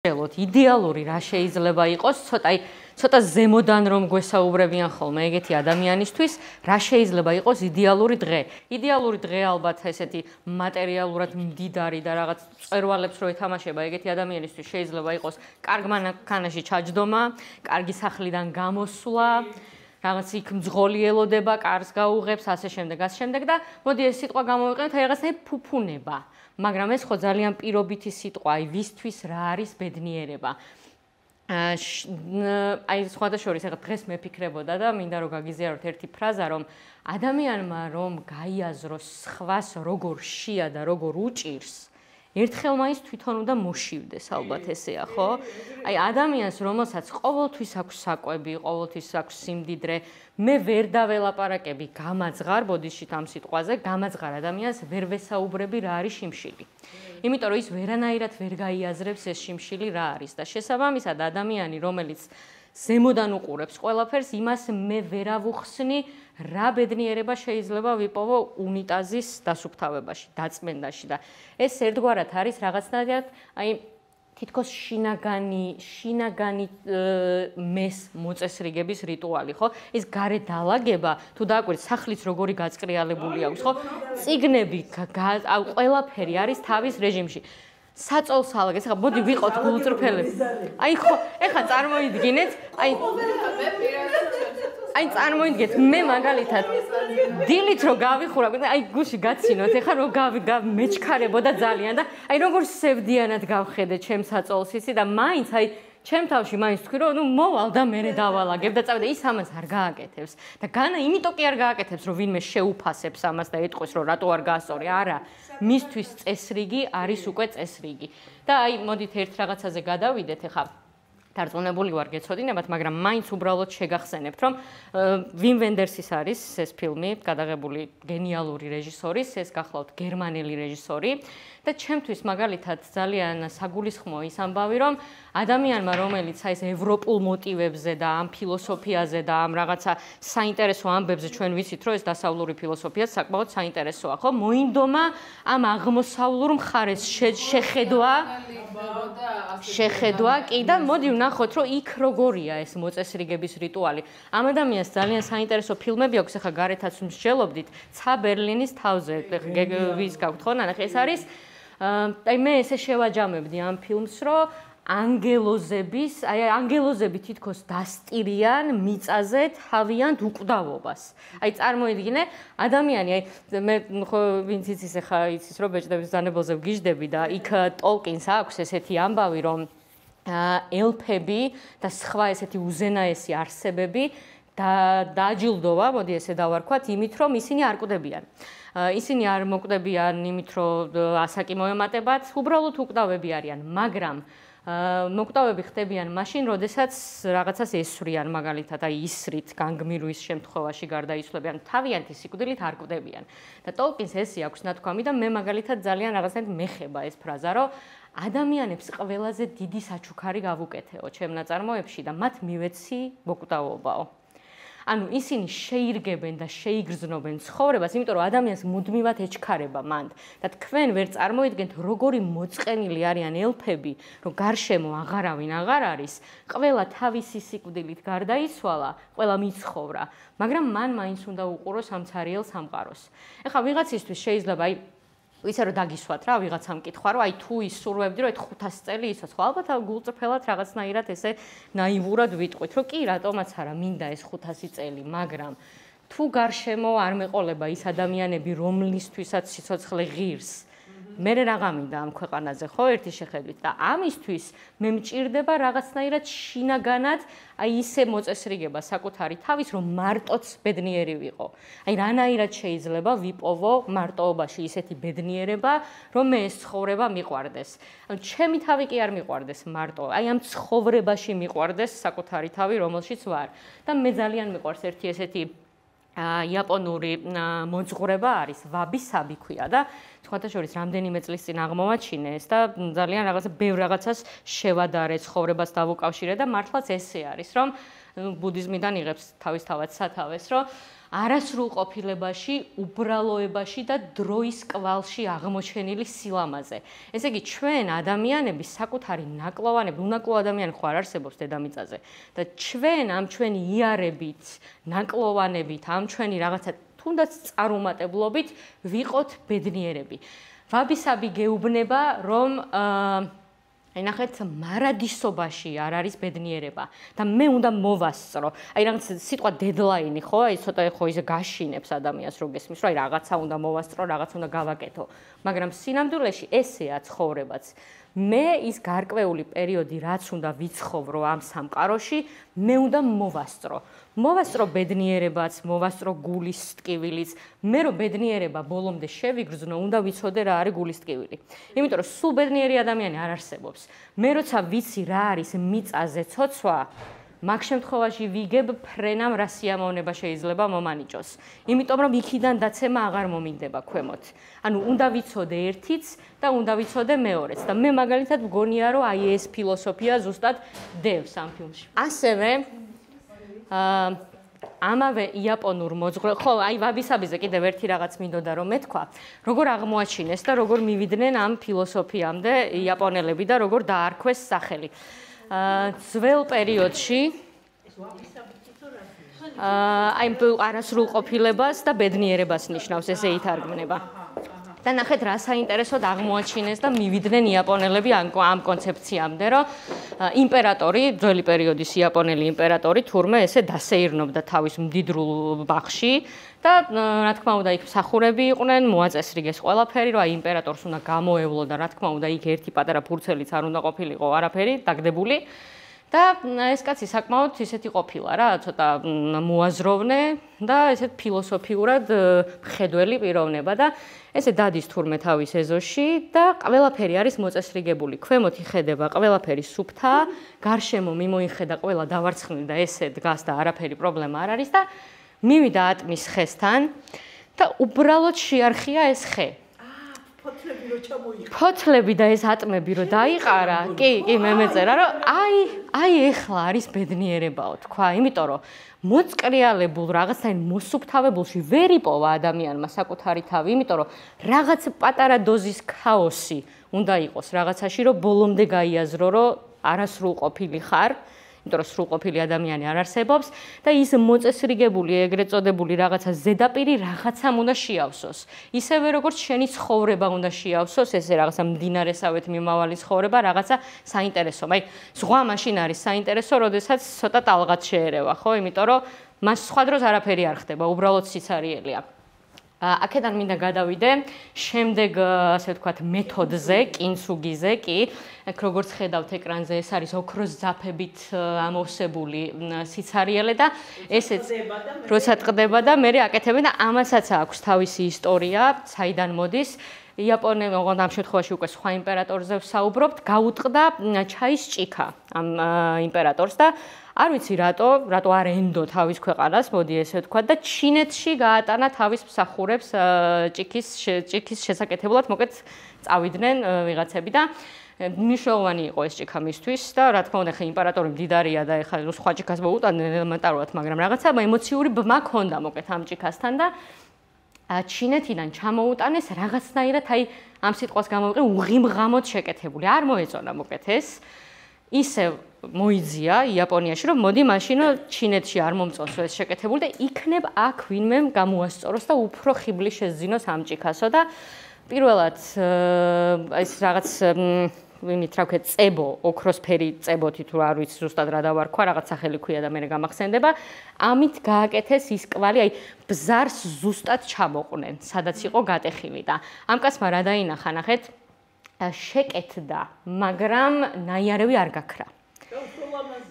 იდეალური რა შეიძლება იყოს, ცოტა ზემოდან რომ გვესაუბრებიან ხოლმე ეგეთი ადამიანისთვის, რა შეიძლება იყოს იდეალური დღე. იდეალური დღე ალბათ ესეთი მატერიალურად მდიდარი და რაღაც წერვალებს რო ეთამაშება ეგეთი ადამიანისთვის შეიძლება იყოს კარგ მანქანაში ჩაჯდომა, კარგი სახლიდან გამოსვლა, რაღაც იქ მძღოლი ელოდება, კარს გაუღებს, ასე შემდეგ და მოდი ეს სიტყვა გამოვიყენოთ, აი რაღაცნაირი ფუფუნება. მაგრამ ეს ხო ძალიან პირობითი სიტყვა, აი ვისთვის რა არის ბედნიერება. აი სხვადასხვა ეხლა დღეს მეფიქრებოდა და მინდა რომ გაგიზიაროთ ერთი ფრაზა, რომ ადამიანმა რომ გაიაზროს სხვას როგორ შია და როგორ უჭირს, ერთხელ მაინც თვითონ უნდა მოშივდეს, ალბათ ესეა, ხო? აი ადამიანს რომელსაც ყოველთვის აქვს საკვები, ყოველთვის აქვს სიმდიდრე, მე ვერ დაველაპარაკები გამაძღარ ბოდიშით ამ სიტყვაზე, გამაძღარ ადამიანს ვერ ვესაუბრები რა არის შიმშილი. იმიტომ რომ ის ვერანაირად ვერ გაიაზრებს ეს შიმშილი რა არის და შესაბამისად ადამიანი რომელიც ზემოდან უყურებს ყველაფერს, იმას მე ვერავუხსნი რა ბედნიერება შეიძლება ვიპოვო უნიტაზის დასუფთავებაში, დაწმენდაში და ეს ერთგვარად არის რაღაცნაირად, აი თითქოს შინაგანი მეს მოწესრიგების რიტუალი, ხო? ეს გარე დალაგება, თუ დააკვირდით, სახლიც როგორი გაწყრიალებული აქვს, ხო? წიგნები, ყველაფერი არის თავის რეჟიმში. საწოლს ალაგეს, ხა მოდი ვიყოთ გულწრფელები. აი ხო, ეხლა წარმოიდგინეთ, აი წარმოიდგინეთ, მე მაგალითად დილით რო გავიხურა, აი გუში გაცინოთ, ეხლა რო მეჩქარებოდა ძალიან და აი როგორ სევდიანად გავხედე ჩემ საწოლს ისი და მაინც აი ჩემ თავში მაინც თქვი რომ მოვალ და მე დავალაგებ და წავიდე ის ამას არ გააკეთებს და განა იმიტომ კი არ გააკეთებს რომ ვინმე შეუფასებს ამას და ეტყვის რომ რატო არ გაასწორი არა მისთვის წესრიგი არის უკვე წესრიგი და აი მოდით ერთ რაღაცაზე გადავიდეთ ეხლა დარწმუნებული ვარ გეცოდინებათ მაგრამ მაინც უბრალოდ შეგახსენებთ რომ ვიმ ვენდერსის არის ეს ფილმი გადაღებული გენიალური რეჟისორის ეს გახლავთ გერმანელი რეჟისორი და ჩემთვის მაგალითად ძალიან საგულისხმოა ის ამბავი რომ ადამიანმა რომელიც აი ეს ევროპულ მოტივებზე და ამ ფილოსოფიაზე და ამ რაღაცა საინტერესო ამბებზე ჩვენ ვიცით რომ ეს დასავლური ფილოსოფია საკმაოდ საინტერესოა ხო მოინდომა ამ აღმოსავლურ მხარეს შეხედვა კი და მოდი ვნახოთ რომ იქ როგორია ეს მოწესრიგების რიტუალი ამ ადამიანს ძალიან საინტერესო ფილმები აქვს ახლა გარეთაც მსჯელობდით ცა ბერლინის თავზე ვის გაქვთ ხო ნახე ეს არის აი მე ესე შევაჯამებდი ამ ფილმს რომ ანგელოზები თითქოს დასტირიან მიწაზე თავიანთ უკვდავობას. აი წარმოიდგინე ადამიანი აი მე ხო ვინც იცის ახლა იცის რომ ბეჭდების ბრძანებელზე ვგიჟდები და იქ ტოლკინს აქვს ესეთი ამბავი რომ ელფები და სხვა ესეთი უზენაესი არსებები დააჯილდოვა, მოდი ესე დავარქვათ, იმით რომ ისინი არ კვდებიან. ისინი არ მოკვდებიან იმით რომ ასაკი მოემატებათ, უბრალოდ უკვდავები არიან, მაგრამ მოკვდავები ხდებიან მაშინ, როდესაც რაღაცას ესვრიან, მაგალითად, აი ისრით, განგმირვის შემთხვევაში გარდაიცვლებიან, თავიანთი სიკვდილით არ კვდებიან. და ტოლკინს ესე აქვს ნათქვამი და მე მაგალითად ძალიან რაღაცნაირად მეხება ეს ფრაზა, რომ ადამიანებს ყველაზე დიდი საჩუქარი გავუკეთეო ჩემ ნაწარმოებში და მათ მივეცი მოკვდავობაო. ანუ ისინი შეირგებენ და შეიგრძნობენ ცხოვრებას, იმიტომ რომ ადამიანს მუდმივად ეჩქარება მანდ და თქვენ ვერ წარმოიდგენთ როგორი მოწყენილი არიან ელფები, რომ გარშემო აღარავინ აღარ არის, ყველა თავისი სიკვდილით გარდაიცვალა, ყველა მიცხოვრა, მაგრამ მან მაინც უნდა უყუროს ამ ცარიელ სამყაროს. ეხლა ვიღაცისთვის შეიძლება აი ვისა რომ დაგისვათ რა ვიღაცამ კითხვა რომ აი თუ ის სურვებდი რომ այդ 500 წელი იცოცხლო ალბათ გულწრფელად რაღაცნაირად ესე ნაივურად ვიტყვით რომ კი რატომაც არა მინდა ეს 500 წელი მაგრამ თუ გარშემო არ მეყოლება ის ადამიანები რომლისთვისაც სიცოცხლე ღირს მე რაღა მინდა ამ ქვეყანაზე ხო ერთი შეხედვით და ამისთვის მე მჭირდება რაღაცნაირად შინაგანად აი ისე მოწესრიგება საკუთარი თავის რომ მარტოც ბედნიერი ვიყო. აი რანაირად შეიძლება ვიპოვო მარტოობაში ისეთი ბედნიერება რომ მე ეს ცხოვრება მიყვარდეს. ანუ ჩემი თავი კი არ მიყვარდეს მარტო. აი ამ ცხოვრებაში მიყვარდეს საკუთარი თავი რომელშიც ვარ. და მე ძალიან მიყვარს ერთი ესეთი იაპონური მოძღვრება არის ვაბი-საბი ქვია და სხვათაშორის რამდენიმე წლის წინ აღმოვაჩინე ეს და ძალიან რაღაცა ბევრ რაღაცას შევადარე ცხოვრებას დავუკავშირე და მართლაც ესე არის რომ ბუდიზმიდან იღებს თავისთავად სათავეს რომ არასრულყოფილებაში, უბრალოებაში და დროის კვალში აღმოჩენილი სილამაზე. ესე იგი, ჩვენ ადამიანები საკუთარი ნაკლოვანები, უნაკლო ადამიანი ხო არ არსებობს დედამიწაზე და ჩვენ ამ ჩვენი იარებით, ნაკლოვანებით, ამ ჩვენი რაღაცა თუნდაც წარუმატებლობით ვიყოთ ბედნიერები. ვაბისაბი გეუბნება, რომ აი ნახეთ, მარადისობაში არ არის ბედნიერება და მე უნდა მოვასწრო. აი რაღაც სიტყვა დედლაინი ხო? აი ცოტა ხო ისე გაშინებს ადამიანს რო გესმის, რომ აი რაღაცა უნდა მოვასწრო, რაღაც უნდა გავაკეთო. მაგრამ სინამდვილეში ესეა ცხოვრებაც. მე ის გარკვეული პერიოდი რაც უნდა ვიცხოვრო ამ სამყაროში, მე უნდა მოვასწრო. მოვასწრო ბედნიერებაც, მოვასწრო გულის ტკივილიც. მე რო ბედნიერება ბოლომდე შევიგრძნო, უნდა ვიცოდე რა არის გულის ტკივილი. იმიტომ რომ სულ ბედნიერი ადამიანი არ არსებობს. მე როცა ვიცი რა არის მიწაზე ცოცვა, მაგ შემთხვევაში ვიგებ ფრენამ რა სიამოვნება შეიძლება მომანიჭოს. იმიტომ რომ იქიდან დაცემა აღარ მომინდება ქვემოთ. ანუ უნდა ვიცოდე ერთიც და უნდა ვიცოდე მეორეც. და მე მაგალითად მგონია რომ აი ეს ფილოსოფია ზუსტად დევს ამ ფილმში. ასევე ამავე იაპონურ მოძღვრე, ხო, აი ვაბისაბიზე კიდევ ერთი რაღაც მინდოდა რომ მეთქვა, როგორ აღმოაჩინეს და როგორ მივიდნენ ამ ფილოსოფიამდე იაპონელები და როგორ დაარქვეს სახელი. ძველ პერიოდში აი არასრულყოფილებას და ბედნიერებას ნიშნავს, ესე ითარგმნება. და ნახეთ რა საინტერესოდ აღმოაჩინეს და მივიდნენ იაპონელები ამ კონცეფციამდე, რომ იმპერატორი, ძველი პერიოდის იაპონელი იმპერატორი თურმე ესე დასეირნობდა თავის მდიდრულ ბაღში და რა თქმა უნდა იქ მსახურები იყვნენ, მოაწესრიგეს ყველაფერი, რომ აი იმპერატორს უნდა გამოევლო და რა თქმა უნდა იქ ერთი პატარა ფურცელიც არ უნდა ყოფილიყო არაფერი დაგდებული. და ეს კაცი საკმაოდ ისეთი ყოფილა რა, ცოტა მოაზროვნე და ესეთ ფილოსოფიურად მხედველი პიროვნება და ესე დადის თურმე თავის ეზოში და ყველაფერი არის მოწესრიგებული. ქვემოთ იხედება ყველაფერი სუფთა, გარშემო მიმოიხედა ყველა დავარცხნილი და ესე დგას და არაფერი პრობლემა არ არის და მივიდა ატმის ხესთან და უბრალოდ შეარხია ეს ხე. ფოთლები რო ჩამოიღო. ფოთლები და ეს ატმები რო დაიყარა, კი, მე მეწერა, რომ აი ეხლა არის ბედნიერებაო, თქვა, იმიტომ რომ მოწკრიალებულ რაღაცაინ მოსუფთავებულში ვერ იპოვა ადამიანმა საკუთარი თავი, იმიტომ რომ რაღაც პატარა დოზის ქაოსი უნდა იყოს რაღაცაში, რომ ბოლომდე გაიაზრო, რომ არასრულყოფილი ხარ. იმიტომ რომ სრულყოფილი ადამიანი არ არსებობს და ის მოწესრიგებული ეგრეთ წოდებული რაღაცა ზედაპირი რაღაცამ უნდა შეავსოს. ისევე როგორც შენი ცხოვრება უნდა შეავსოს, ესე რაღაცა მდინარესავეთ მიმავალი ცხოვრება, რაღაცა საინტერესო. აი, ზღვა მაშინ არის საინტერესო, როდესაც ცოტა ტალღაც შეერევა, ხო? იმიტომ რომ მას სხვა დროს არაფერი არ ხდება, უბრალოდ სიცარიელია. აქედან მინდა გადავიდე შემდეგ ასე ვთქვათ მეთოდზე, კინცუგიზე, კი, აქ როგორც ხედავთ ეკრანზე, ეს არის ოქროს ძაფებით ამოვსებული სიცარიელე და ესეც როცა ტყდება და მე აკეთებენ და ამასაც აქვს თავისი ისტორია, საიდან მოდის. იაპონელი, ოღონდ ამ შემთხვევაში უკვე სხვა იმპერატორზე ვსაუბრობთ, გაუტყდა ჩაის ჭიქა ამ იმპერატორს და არ ვიცი რატო არ ენდო თავის ქვეყანას, მოდი ესე ვთქვა და ჩინეთში გაატანა თავის მსახურებს ჭიქის შესაკეთებლად, მოკლედ წავიდნენ ვიღაცები და მნიშვნელოვანი იყო ეს ჭიქა მისთვის და რა თქმა უნდა ხე იმპერატორი მდიდარია და ეხლა სხვა ჭიქას მოუტანენ ელემენტარულად, მაგრამ რაღაცა ემოციური ბმა ქონდა მოკლედ ამ ჭიქასთან და ჩინეთიდან ჩამოუტანეს რაღაცნაირად აი ამ სიტყვას გამოვიყენ უღიმღამოდ შეკეთებული. არ მოეწონა მოკლედ ეს. ისე მოიძია იაპონიაში, რომ მოდი მაშინ ჩინეთში არ მომწონს ეს შეკეთებული და იქნებ აქ ვინმე გამოასწოროს და უფრო ხიბლი შეძინოს ამ ჭიქასო და პირველად ეს რაღაც ვინით რა ვქეთ წებო, ოქროსფერი წებოთი თუ არ ვიცი ზუსტად რა დავარქვა, რაღაც სახელი ქვია და მე გამახსენდება. ამით გააკეთეს ის კვალი, აი ბზარს ზუსტად ჩამოყვნენ, სადაც იყო გატეხილი და ამ კაცმა რა დაინახა, ნახეთ, შეკეთდა, მაგრამ ნაიარევი არ გაქრა.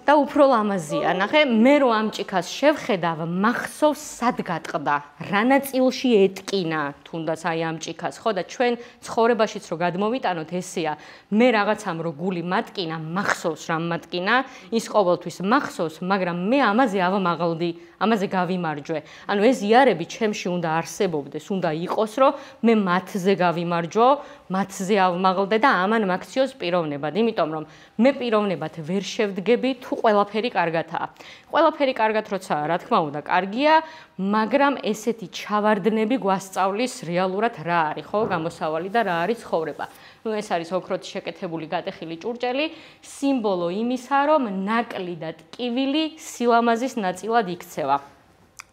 და უფრო ლამაზია, ნახე, მე რო ამ ჭიქას შევხედავ, მახსოვს სად გატყდა, რა ნაწილში ეტკინა, თუნდაც აი ამ ჭიქას, ხო და ჩვენ ცხოვრებაშიც რო გადმოვიტანოთ ესეა, მე რაღაცამ რო გული მატკინა, მახსოვს რა მატკინა, ის ყოველთვის მახსოვს, მაგრამ მე ამაზე ავმაღლდი, ამაზე გავიმარჯვე. ანუ ეს იარები ჩემში უნდა არსებობდეს, უნდა იყოს, რომ მე მათზე გავიმარჯვო, მათზე ავმაღლდე და ამან მაქციოს პიროვნებად, იმიტომ რომ მე პიროვნებად ვერ შევდგები თუ ყველაფერი კარგათაა. ყველაფერი კარგად როცაა, რა თქმა უნდა, კარგია, მაგრამ ესეთი ჩავარდნები გვასწავლის რეალურად რა არის, ხო, გამოსავალი და რა არის ცხოვრება. ნუ ეს არის ოქროთი შეკეთებული გატეხილი ჭურჭელი, სიმბოლო იმისა, რომ ნაკლი და ტკივილი სილამაზის ნაწილად იქცევა.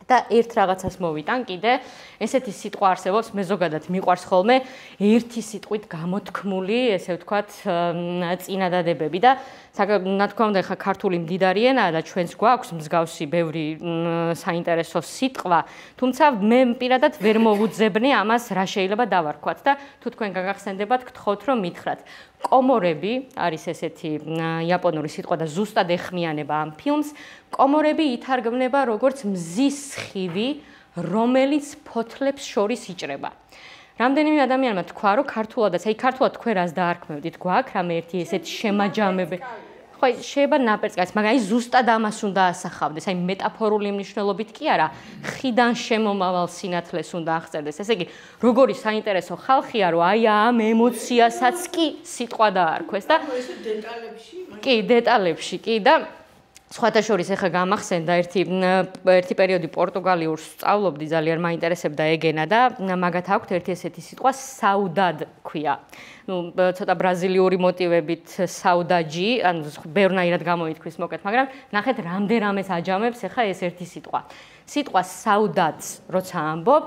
და ერთ რაღაცას მოვიტან კიდე, ესეთი სიტყვა არსებობს, მე ზოგადად მიყვარს ხოლმე ერთი სიტყვით გამოთქმული, ესე ვთქვათ, წინადადებები და რა თქმა უნდა, ხა ქართული მდიდარი ენაა და ჩვენს გვაქვს მსგავსი ბევრი საინტერესო სიტყვა, თუმცა მე პირადად ვერ მოვუძებნე ამას რა შეიძლება დავარქვათ და თუ თქვენ გაგახსენდებათ, გთხოვთ რომ მითხრათ. კომორები არის ესეთი იაპონური სიტყვა და ზუსტად ეხმიანება ამ ფილმს. კომორები ითარგმნება როგორც მზის სხივი, რომელიც ფოთლებს შორის იჭრება. რამდენიმე ადამიანმა თქვა, რომ ქართულადაც, აი ქართულად თქვენ რას დაარქმევდით, გვაქვს რამე ერთი ესეთი შემაჯამები. ხო, შეიძლება ნაპერწკალს, მაგრამ აი ზუსტად ამას უნდა ასახავდეს, აი მეტაფორული მნიშვნელობით კი არა, ხიდან შემომავალ სინათლეს უნდა აღწერდეს. ესე იგი, როგორი საინტერესო ხალხია, რომ აი ამ ემოციასაც კი სიტყვა დაარქვეს და კი, დეტალებში, კი და სხვათა შორის ეხა გამახსენდა ერთი პერიოდი პორტუგალიურს სწავლობდი, ძალიან მაინტერესებდა ეგენა და მაგათ აქვთ ერთი ესეთი სიტყვა საუდად ქვია. ნუ ცოტა ბრაზილიური მოტივებით საუდაჯი, ანუ ბევრნაირად გამოითქვის მოკეთ, მაგრამ ნახეთ რამდენამეს აჯამებს ეხა ეს ერთი სიტყვა. სიტყვა საუდადს როცა ამბობ,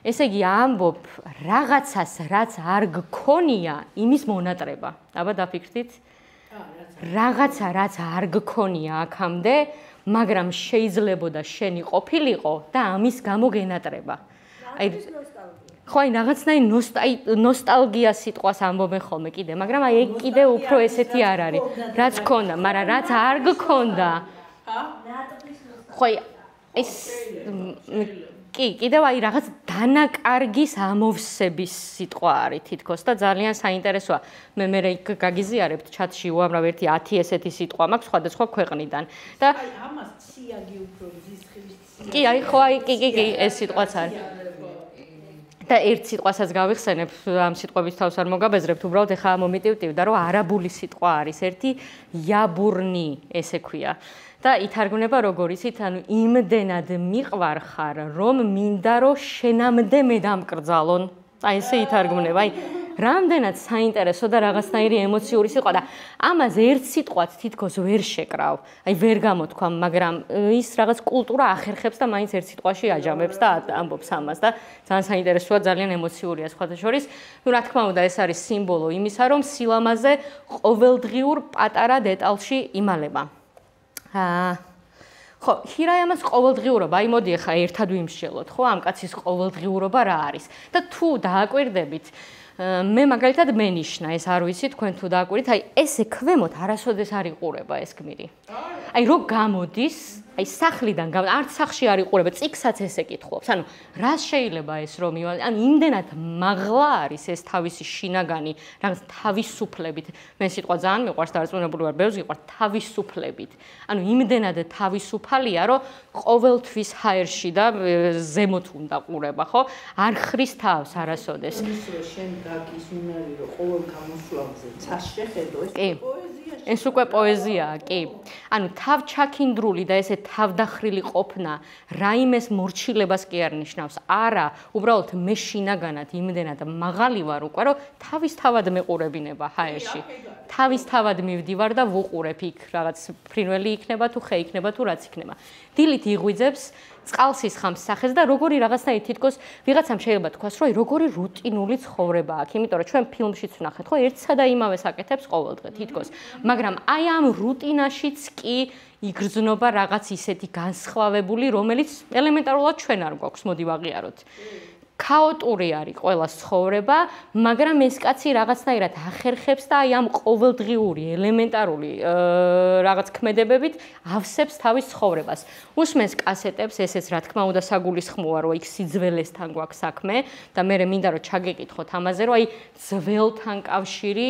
ესე იგი ამბობ რაღაცას, რაც არ გქონია, იმის მონატრება. აბა დაფიქრდით? რაღაცა რაც არ გქონია აქამდე, მაგრამ შეიძლებოდა შენი ყოფილიყო და ამის გამო გენატრება. აი ხო, აი რაღაცნაირი ნოსტალგია სიტყვას ამბობენ ხოლმე კიდე, მაგრამ აი ეგ კიდე უფრო ესეთი არ არის. რაც გქონდა, მაგრამ რაც არ გქონდა. ხო, ეს კი, კიდევ აი რაღაც დანაკარგის ამოვსების სიტყვა არის თითქოს და ძალიან საინტერესოა. მე იქ გაგიზიარებთ ჩატში უამრავ ერთი 10 ესეთი სიტყვა მაქვს სხვადასხვა ქვეყნიდან და აი ამას ციაგი უფრო ზისხილის კი, აი ხო, აი კი, ეს სიტყვაც არის. და ერთ სიტყვასაც გავიხსენებ, ამ სიტყვების თავს არ მოგაბეზრებთ, უბრალოდ ეხა მომიტივტივდა, რომ არაბული სიტყვა არის ერთი იაბურნი, ესე ქვია. და ითარგმნება როგორ იცით, ანუ იმდენად მიყვარ ხარ, რომ მინდა რომ შენამდე მე დამკრძალონ. აი ესე ითარგმნება. აი რამდენად საინტერესო და რაღაცნაირი ემოციური სიტყვა და ამაზე ერთ სიტყვაც თითქოს ვერ შეკრავ. აი ვერ გამოთქვა, მაგრამ ის რაღაც კულტურა ახერხებს და მაინც ერთ სიტყვაში აჯამებს და ამბობს ამას და ძალიან საინტერესოა, ძალიან ემოციურია სხვათა შორის. ნუ რა თქმა უნდა, ეს არის სიმბოლო იმისა, რომ სილამაზე ყოველდღიურ პატარა დეტალში იმალება. ხო, ჰირაიამას ყოველდღიურობა, აი მოდი ახლა ერთად ვიმსჯელოთ, ხო, ამ კაცის ყოველდღიურობა რა არის და თუ დააკვირდებით, მე მაგალითად მენიშნა, ეს არ ვიცი, თქვენ თუ დააკვირდით, აი ესე ქვემოთ არასოდეს არ იყურება ეს გმირი. აი რო გამოდის, აი სახლიდან არც სახლში არ იყურება, წიგსაც ესე კითხულობს. ანუ რას შეიძლება ეს რომ ანუ იმდენად მაღლა არის ეს თავისი შინაგანი, რაღაც თავისუფლებით. მე სიტყვა ძალიან მიყვარს და არწმუნებული ვარ, ბევრს გიყვარს თავისუფლებით. ანუ იმდენად თავისუფალია, რომ ყოველთვის ჰაერში და ზემოთ უნდა ყურება, ხო? არ ხრის თავს არასოდეს. შენ გაკის უნარი რომ ყოველ გამოსვლაზე ცას შეხედო, ეს პოეზია. ეს უკვე პოეზიაა, კი. ანუ თავჩაქინდრული და ესე თავდახრილი ყოფნა რაიმეს მორჩილებას კი არ ნიშნავს. არა, უბრალოდ მე შინაგანად იმდენად მაღალი ვარ უკვე, რომ თავისთავად მეყურებინება ჰაერში. თავისთავად მივდივარ და ვუყურებ იქ რაღაც ფრინველი იქნება თუ ხე იქნება თუ რაც იქნება. დილით იღვიძებს წყალს ისხამს სახეს და როგორი რაღაცნაირი თითქოს ვიღაცამ შეიძლება თქვას, რომ როგორი რუტინული ცხოვრება აქვს, იმიტომ რომ ჩვენ ფილმშიც ვნახეთ, ხო, ერთსა და იმავეს აკეთებს ყოველდღე თითქოს. მაგრამ აი ამ რუტინაშიც კი იგრძნობა რაღაც ისეთი განსხვავებული, რომელიც ელემენტარულად ჩვენ არ გვაქვს, მოდი ვაღიაროთ. ქაოტური არის ყველა ცხოვრება, მაგრამ ეს კაცი რაღაცნაირად ახერხებს და აი ამ ყოველდღიური ელემენტარული რაღაც ქმედებებით ავსებს თავის ცხოვრებას. უსმენს კასეტებს, ესეც რა თქმა უნდა საგულისხმოა, რომ იქ სიძველესთან გვაქვს საქმე და მე მინდა რომ ჩაგეკითხოთ ამაზე, რომ აი ძველთან კავშირი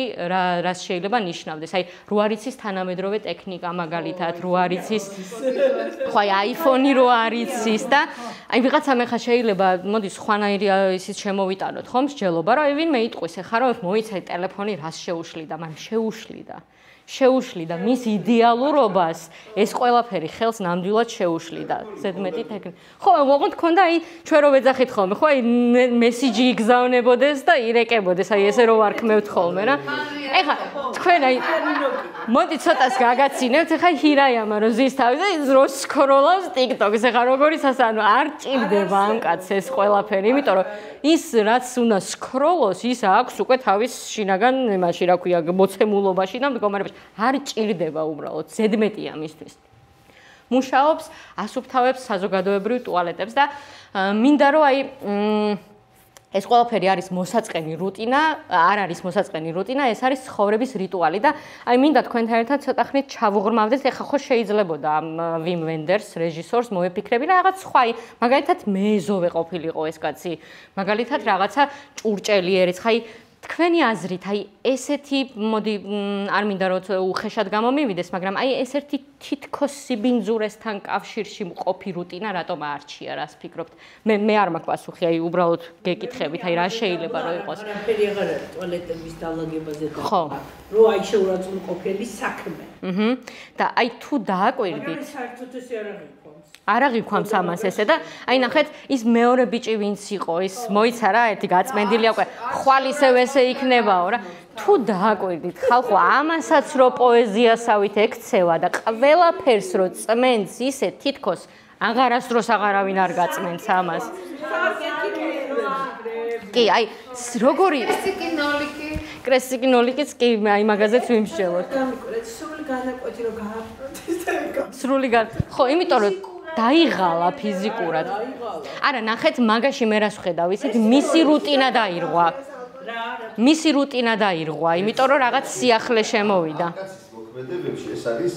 რას შეიძლება ნიშნავდეს. აი რო არ იცის თანამედროვე ტექნიკა მაგალითად, რო არ იცის ხო აი iPhone-ი რო არ იცის და აი ვიღაცამ ახლა შეიძლება მოდი სხვანაირი ისიც შემოვიტანოთ ხომ მსჯელობა რომ აი ვინმე იტყვის ახლა რომ მოიცე ტელეფონი რას შეუშლიდა, მაგრამ შეუშლიდა. შეუშლიდა მის იდეალურობას, ეს ყველაფერი ხელს ნამდვილად შეუშლიდა. ზედმეტი ტექნიკა. ხო, ოღონდ ქონდა აი ჩვენ რო ვეძახით ხოლმე, ხო აი მესიჯი იგზავნებოდეს და ირეკებოდეს, აი ესე რო ვარქმევთ ხოლმე რა. ეხლა თქვენ აი მოდი ცოტას გაგაცინებთ, ეხლა ჰირაიამა რო ზის თავი და რო სკროლავს TikTok-ს, ეხლა როგორ ისას ანუ არ ჭირდება ამ კაცს ეს ყველაფერი, იმიტომ რომ ის რაც უნდა სკროლოს, ის აქვს უკვე თავის შინაგან იმაში, რა ქვია, მოცემულობაში და მდგომარეობაში. არ ჭირდება უბრალოდ, ზედმეტია მისთვის. მუშაობს, ასუფთავებს საზოგადოებრივ ტუალეტებს და მინდა რომ აი ეს ყველაფერი არის მოსაწყენი რუტინა, არ არის მოსაწყენი რუტინა, ეს არის ცხოვრების რიტუალი და აი მინდა თქვენთან ერთად ცოტა ხნით ჩავუღრმავდეთ, ეხლა ხო შეიძლებოდა ამ ვიმ ვენდერს, რეჟისორს მოეფიქრები და რაღაც სხვა, აი მაგალითად მეზოვე ყოფილიყო ეს კაცი, მაგალითად რაღაცა ჭურჭელი ერიც, აი თქვენი აზრით, აი ესეთი მოდი არ მინდა რომ უხეშად გამომივიდეს, მაგრამ აი ესეთი თითქოს სიბინძურესთან კავშირში მყოფი რუტინა რატომ აარჩია, რას ფიქრობთ? მე არ მაქვს პასუხი, აი უბრალოდ გეკითხებით, აი რა შეიძლება რომ იყოს. არაფერი აღარ არის ტუალეტების დალაგებაზე და რო აი შეურაცხმყოფელი საქმე. და აი თუ დააკვირდით, საერთოდ ესე არ აღიქვამს. არ აღიქვამს ამას ესე და აი ნახეთ ის მეორე ბიჭი ვინც იყო ის მოიცა რა ერთი გაწმენდილია უკვე ხვალ ისევ ესე იქნებაო რა თუ დააკვირდით ხალხო ამასაც რო პოეზიასავით ექცევა და ყველაფერს რო წმენს ისე თითქოს აღარასდროს აღარავინ არ გაწმენს ამას კი აი როგორი კრესიკინოლიკიც კი აი მაგაზეც ვიმსჯელოთ სრული განაკვეთი რო გააპროტესტებდა სრული ხო იმიტომ რომ დაიღალა ფიზიკურად. არა, ნახეთ, მაგაში მე რას ვხედავ, ისეთ მისი რუტინა დაირღვა. მისი რუტინა დაირღვა, იმიტომ რომ რაღაც სიახლე შემოვიდა. კაცის მოქმედებებში ეს არის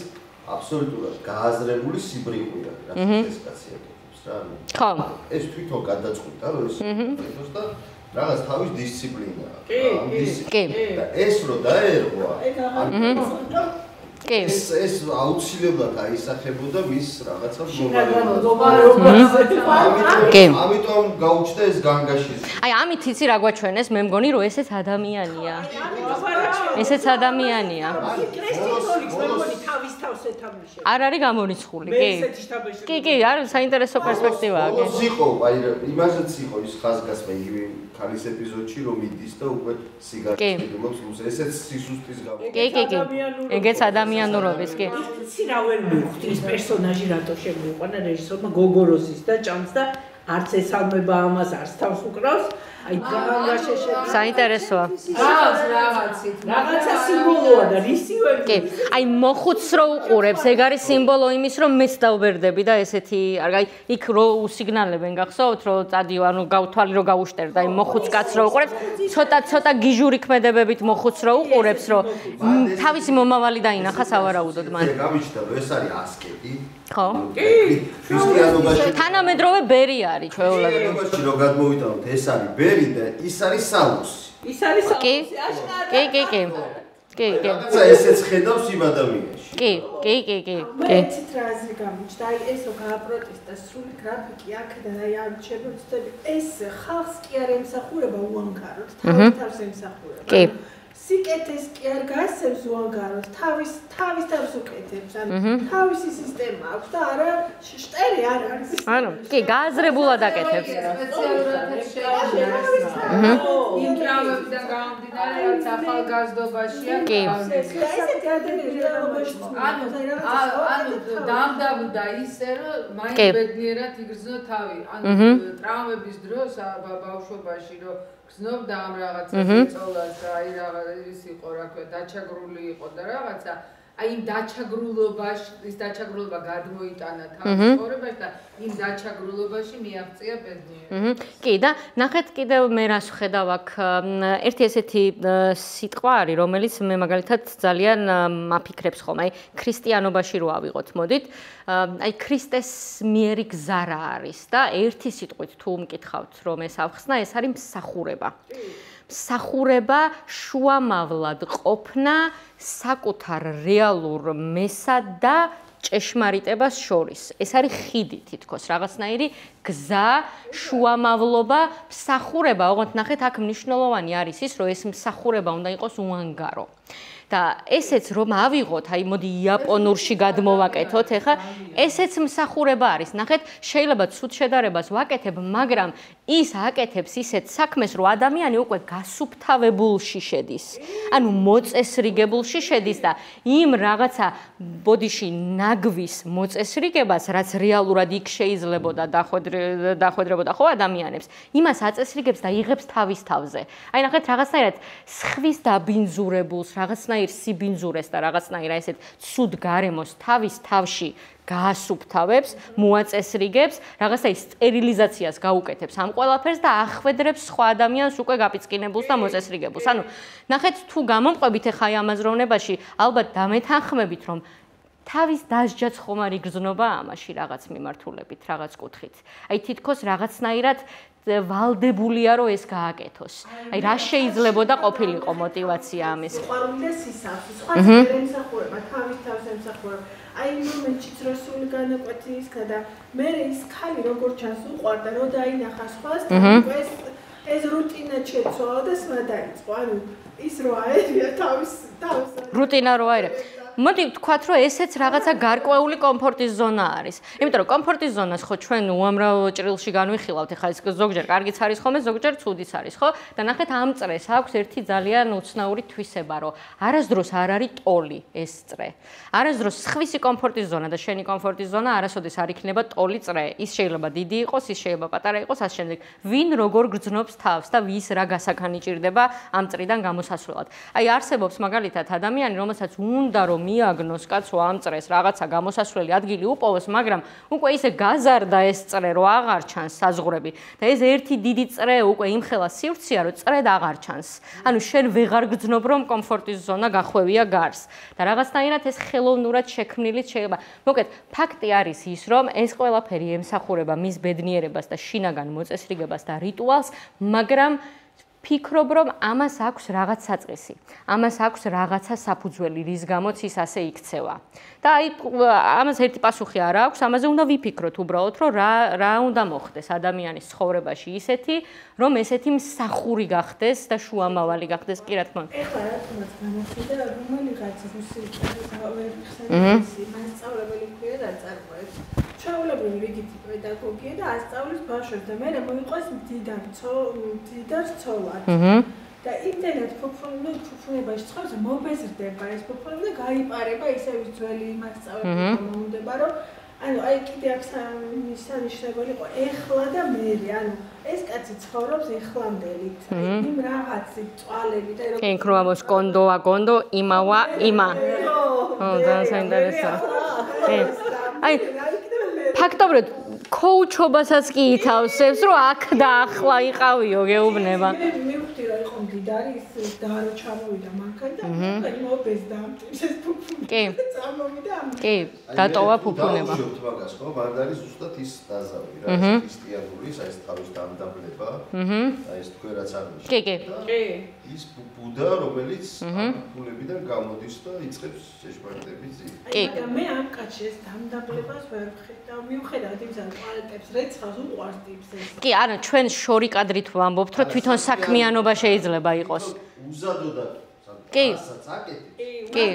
აბსოლუტურად გააზრებული სიბრიყვია, რაც ეს კაცი აკეთებს რა. ხო. ეს თვითონ გადაწყვიტა, რომ ეს ეთოს და რაღაც თავის დისციპლინაა. კი. და ეს რო დაერღვა, კი. ეს აუცილებლად აისახებოდა მის რაღაცა კი. ამიტომ გაუჩნდა ეს განგაში. აი, ამით იცი რა გვაჩვენეს, მე მგონი რომ ესეც ადამიანია. ესეც ადამიანია. არ არის გამორიცხული, კი. კი, არის საინტერესო პერსპექტივაა, კი. იყო, აი, იმასაც იყო ის ხაზგასმა იგივე ქალის ეპიზოდში რომ მიდის და უკვე სიგარეტს მიდულობს, ესეც სისუსტის გამო. კი. ეგეც ადამიანურობის, კი. იცი რა ვერ მივხვდი ეს პერსონაჟი რატო შემოიყვანა რეჟისორმა გოგოროსის და ჭამს და არც ესალმება ამას, არც თავს უკრავს. აი დრამაში საინტერესოა. რაღაცა სიმბოლოა და რისივე. კი. აი მოხუცს რო უყურებს, ეგ არის სიმბოლო იმის, რომ მეც დავბერდები და ესეთი, აი იქ რო უსიგნალებენ გახსოვთ, რომ წადიო, ანუ გავთვალი რო გავუშტერდა, აი მოხუც კაცს რო უყურებს, ცოტა გიჟური ქმედებებით მოხუცს რო უყურებს, რომ თავისი მომავალი დაინახა სავარაუდოდ მან. გამიჩნდა, რომ ეს არის ასკეტი. ხო. ქრისტიანობაში თანამედროვე ბერი არის ჩვეულებრივ. ქრისტიანობაში რო გადმოვიტანოთ, ეს არის ბერი და ის არის სალუსი. ის არის კი. ესეც ხედავს იმ ადამიანში. კი. მეცით რა აზრი გამიჩნდა, აი ეს რო გააპროტესტა სრული გრაფიკი აქედან აი ამ შეფერდები, ეს ხალხს კი არ ემსახურება უანგაროდ, თავს ემსახურება. კი. სიკეთეს კი არ გასცემს უანგაროდ, თავის უკეთებს, ანუ თავისი სისტემა აქვს და არა შტერი არ არის. ანუ, კი, გააზრებულად აკეთებს. იმ დრამებიდან გამომდინარე, რაც ახალგაზრდობაშია. კი. ესეთი ადამიანები რეალობაში ანუ დამდაბდა ისე, რომ მაინც ბედნიერად იგრძნო თავი. ანუ ტრავმების დროს ბავშვობაში რომ გრძნობდა ამ რაღაცას წოლას და აი ის იყო რა ქვია დაჩაგრული იყო და რაღაცა აი იმ დაჩაგრულობაში ის დაჩაგრულობა გადმოიტანა თავის ცხოვრებაში და იმ დაჩაგრულობაში მიაღწია ბედნიერება. კი და ნახეთ კიდევ მე რას ვხედავ აქ ერთი ესეთი სიტყვა არის რომელიც მე მაგალითად ძალიან მაფიქრებს ხოლმე აი ქრისტიანობაში რო ავიღოთ მოდით აი ქრისტეს მიერი გზა რა არის და ერთი სიტყვით თუ მკითხავთ რომ ეს ავხსნა ეს არის მსახურება. მსახურება შუამავლად ყოფნა საკუთარ რეალურ მესა და ჭეშმარიტებას შორის. ეს არის ხიდი თითქოს რაღაცნაირი გზა, შუამავლობა, მსახურება, ოღონდ ნახეთ აქ მნიშვნელოვანი არის ის, რომ ეს მსახურება უნდა იყოს უანგარო. და ესეც რომ ავიღოთ, აი მოდი იაპონურში გადმოვაკეთოთ, ეხლა ესეც მსახურება არის. ნახეთ, შეიძლება ცუდ შედარებას ვაკეთებ, მაგრამ ის აკეთებს ისეთ საქმეს, რომ ადამიანი უკვე გასუფთავებულში შედის. ანუ მოწესრიგებულში შედის და იმ რაღაცა ბოდიში ნაგვის მოწესრიგებას, რაც რეალურად იქ შეიძლებოდა დახვედრებოდა ხო ადამიანებს, იმას აწესრიგებს და იღებს თავის თავზე. აი ნახეთ, რაღაცნაირად სხვის დაბინძურებულს, რაღაცნაირ სიბინძურეს და რაღაცნაირ ესეთ ცუდ გარემოს თავის თავში გაასუფთავებს, მოაწესრიგებს, რაღაცა სტერილიზაციას გაუკეთებს ამ ყველაფერს და ახვედრებს სხვა ადამიანს უკვე გაპიწყინებულს და მოწესრიგებულს. ანუ ნახეთ, თუ გამომყვებით ახლა აი ამაზროვნებაში, ალბათ დამეთანხმებით, რომ თავის დასჯაც ხომ არ იგრძნობა ამაში რაღაც მიმართულებით, რაღაც კუთხით. აი თითქოს რაღაცნაირად ვალდებულია რომ ეს გააკეთოს. აი რა შეიძლებოდა ყოფილიყო мотиваცია ამის? სიყვარული და სისავსი, სხვა ძლიერი ემსახურება, თავის თავს ემსახურება. აი იმ მომენტში როსული განაკვეთი ისქა და მე ის ხალი როგორ ჩანს უყვარდა, რომ დაინახა სხვას და ეს რუტინა შეცვალა და სმა დაიწყო. ანუ ის რო აერია თავის რუტინა რო აერია. მოდი ვთქვათ, რომ ესეც რაღაცა გარკვეული კომფორტის ზონა არის. იმიტომ რომ კომფორტის ზონას ხო ჩვენ უამრავ ჭრილში განვიხილავთ. ეხლა ეს ზოგჯერ კარგიც არის ხოლმე, ზოგჯერ ცუდიც არის, ხო? და ნახეთ, ამ წრეს აქვს ერთი ძალიან უცნაური თვისება, რომ არასდროს არ არის ტოლი ეს წრე. არასდროს სხვისი კომფორტის ზონა და შენი კომფორტის ზონა არასოდეს არ იქნება ტოლი წრე. ის შეიძლება დიდი იყოს, ის შეიძლება პატარა იყოს, ასე შემდეგ. ვინ როგორ გრძნობს თავს და ვის რა გასაქანი ჭირდება ამ წრიდან გამოსასვლელად. აი არსებობს მაგალითად ადამიანი, რომელსაც უნდა რომ მიაგნოს კაცო ამ წრეს რაღაცა გამოსასვლელი ადგილი უპოვოს, მაგრამ უკვე ისე გაზარდა ეს წრე, რომ აღარ ჩანს საზღვრები და ეს ერთი დიდი წრე უკვე იმხელა სივრცეა, რომ წრედ აღარ ჩანს. ანუ შენ ვეღარ გძნობ, რომ კომფორტის ზონა გახვევია გარს და რაღაცნაირად ეს ხელოვნურად შექმნილიც შეიძლება. მოკეთ, ფაქტი არის ის, რომ ეს ყველაფერი ემსახურება მის ბედნიერებას და შინაგან მოწესრიგებას და რიტუალს, მაგრამ ფიქრობ, რომ ამას აქვს რაღაც საწყისი. ამას აქვს რაღაცა საფუძველი, რის გამოც ის ასე იქცევა. და აი ამას ერთი პასუხი არ აქვს, ამაზე უნდა ვიფიქროთ უბრალოდ, რომ რა უნდა მოხდეს ადამიანის ცხოვრებაში ისეთი, რომ ესეთი მსახური გახდეს და შუამავალი გახდეს, კი რა თქმა უნდა. ეხლა რა თქმაც გამოხდა, რომელიღაც მასწავლებელი ქვია დაწარმოებს. ჩაულებრივი რიგითი პედაგოგია და ასწავლის ბავშვებს და მე მოიყვეს მდიდარ ცოლად. და იმდენად ფუფუნებაში ცხოვრობს, მობეზრდება ეს ფუფუნება და გაიპარება ისე ის ძველი მასწავლებელი მომუნდება, რომ ანუ აი კიდე აქ სანიშნებელი იყო ეხლა და მერე, ანუ ეს კაცი ცხოვრობს ეხლამდელით. იმ რაღაცი წვალები და კი, ქრომოს კონდოა კონდო, იმავა იმა. ძალიან საინტერესოა. აი ფაქტობრივად კოუჩობასაც კი ითავსებს, რომ აქ და ახლა იყავიო, გეუბნება. მივხვდი რა იყო მდიდარი ის და რო ჩამოვიდა მანქანა და მობეზდა ეს ფუფუნება. კი. წამოვიდა ამ. კი, დატოვა ფუფუნება. დავუშვებთ მაგას, ხო? მანდარი ზუსტად ის დაზავი რა, ქრისტიანული, ეს თავის დამდაბლება. და ეს თქვენ რაც არის. კი, კი. კი. ის ბუდა, რომელიც ფულებიდან გამოდის და იწყებს ჭეშმარიტების ძილს. კი. მაგრამ მე ამ კაცში ეს დამდაბლებას ვერ ვხედავ. მიუხედავად იმისა, რომ პალეტებს რეცხავს უყვარს ტიპს ეს. კი, არა, ჩვენ შორი კადრით ვამბობთ, რომ თვითონ საქმიანობა შეიძლება იყოს. უზადო და კი. კი.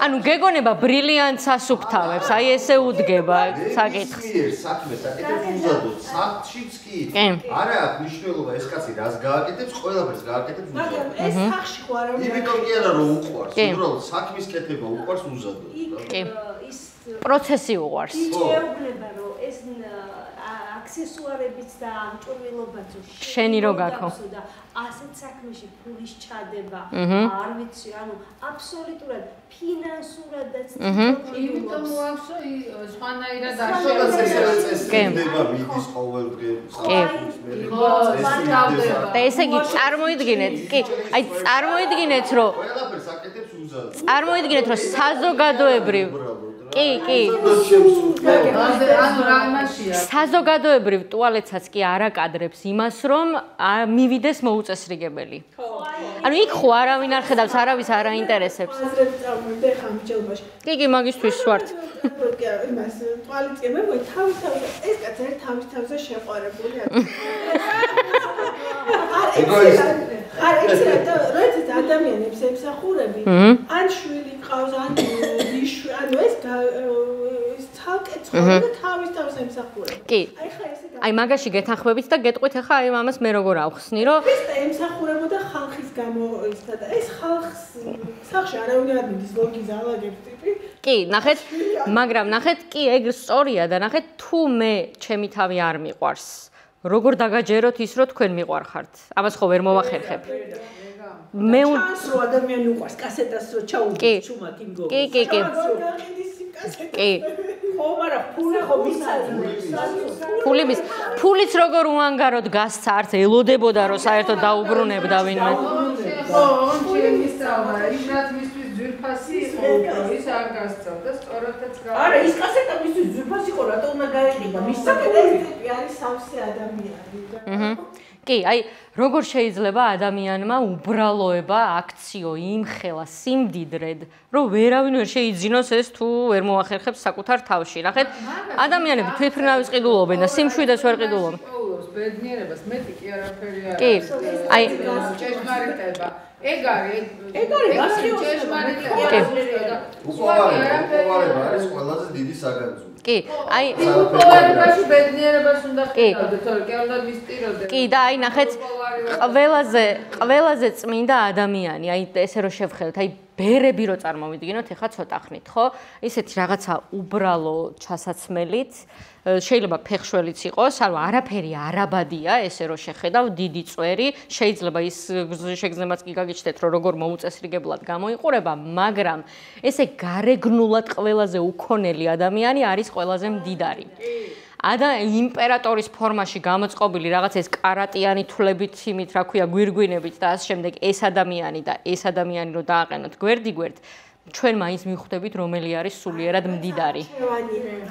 ანუ გეგონება ბრილიანტს ასუფთავებს, აი ესე უდგება საკითხს. საქმეს აკეთებს უზადოდ, საფშიც კი. არა აქვს მნიშვნელობა ეს კაცი რას გააკეთებს, ყველაფერს გააკეთებს უზადოდ. მაგრამ ეს სახში ხო არა უნდა. იმიტომ კი არა რომ უყვარს, უბრალოდ საქმის კეთება უყვარს უზადოდ. კი. პროცესი უყვარს. იჩეუბრება რომ ეს აქსესუარებიც და ამჭურვილობაც შენი რო გაქო და ასეთ საქმეში ფულის ჩადება არ ვიცი ანუ აბსოლუტურად ფინანსურადაც იმიტომ მოაქვს სხვანაირად არ შეიძლება მიდის ყოველდღე და ესე იგი წარმოიდგინეთ კი აი წარმოიდგინეთ რომ ყველაფერს აკეთებს უზადოდ წარმოიდგინეთ რომ საზოგადოებრივ კი კი ანუ რა იმაშია საზოგადოებრივ ტუალეტსაც კი არ აკადრებს იმას რომ მივიდეს მოუწესრიგებელი ანუ იქ ხო არავინ არ ხედავს არავის არ აინტერესებს აზრები წარმოვიდა ხა ამჯერობაში კი კი მაგისთვის ვართ კი იმას ტუალეტზე მე თავის თავზე ეს კაცი თავის თავზე შეყვარებული არის ეგოისტი. არ ეცედა როდესაც ადამიანებს ემსახურები ან შვილი ყავს ან იშვი ანუ ეს ცალკე ცხოვრება თავის ემსახურება კი აი ხა ესე აი მაგაში გეთანხმებით და გეტყვით ახლა აი ამას მე როგორ ავხსნი რომ ეს ემსახურებოდა ხალხის გამო ისა და ეს ხალხს სახში არავინ არ მიდის ლოგი ზალაგებს ტიპი კი ნახეთ მაგრამ ნახეთ კი ეგ სწორია და ნახეთ თუ მე ჩემი თავი არ მიყვარს როგორ დაგაჯეროთ ის რომ თქვენ მიყვარხართ ამას ხო ვერ მოვახერხებ მე ჩანს რომ ადამიანი უყვარს კასეტას რო ჩაუდგეს ჩუმად იმ გოგოს კი კი ხო მაგრამ ფული ხო მისაძმებს ფულიც როგორ უანგაროდ გასცა არც ელოდებოდა რომ საერთოდ დაუბრუნებდა ვინმე ხო ჩემი სწავლა ისრათ მისთვის ძვირფასი იყო ის არ გასწავდა სწორადაც არა ის კასეტა მისთვის ძვირფასი იყო რატო უნდა გაიყიდა მის ტიპი არის სავსე ადამიანი და კი, აი, როგორ შეიძლება ადამიანმა უბრალოება აქციო იმხელა სიმდიდრედ, რომ ვერავინ ვერ შეიძინოს ეს თუ ვერ მოახერხებს საკუთარ თავში. ნახეთ, ადამიანები თვითმფრინავის ყიდულობენ და სიმშვიდეს ვერ ყიდულობენ. ბედნიერებას მეტი კი არაფერი არ კი, აი, ჭეშმარიტება. ეგ არის უყურება არის ყველაზე დიდი საგანძური. კი, აი, უყურებაში ბედნიერებას უნდა ხედავდეთ, თორე კი არ უნდა მისტიროდეთ. კი, და აი, ნახეთ, ყველაზე წმინდა ადამიანი, აი, ესე რომ შევხედოთ, აი, ბერები რო წარმოვიდგინოთ, ეხლა ცოტა ხნით, ხო? ისეთი რაღაცა უბრალო ჩასაცმელით შეიძლება ფეხშველიც იყოს, ანუ არაფერი არაბადია, ესე რომ შეხედავ, დიდი წვერი, შეიძლება ის შეგრძნებაც კი გაგიჩნდეთ, რომ როგორ მოუწესრიგებლად გამოიყურება, მაგრამ ესე გარეგნულად ყველაზე უქონელი ადამიანი არის ყველაზე მდიდარი. იმპერატორის ფორმაში გამოწყობილი რაღაც ეს კარატიანი თვლებით, იმით, რა ქვია, გვირგვინებით და ასე შემდეგ, ეს ადამიანი რო დააყენოთ გვერდ-გვერდ, ჩვენ მაინც მივხვდებით, რომელი არის სულიერად მდიდარი.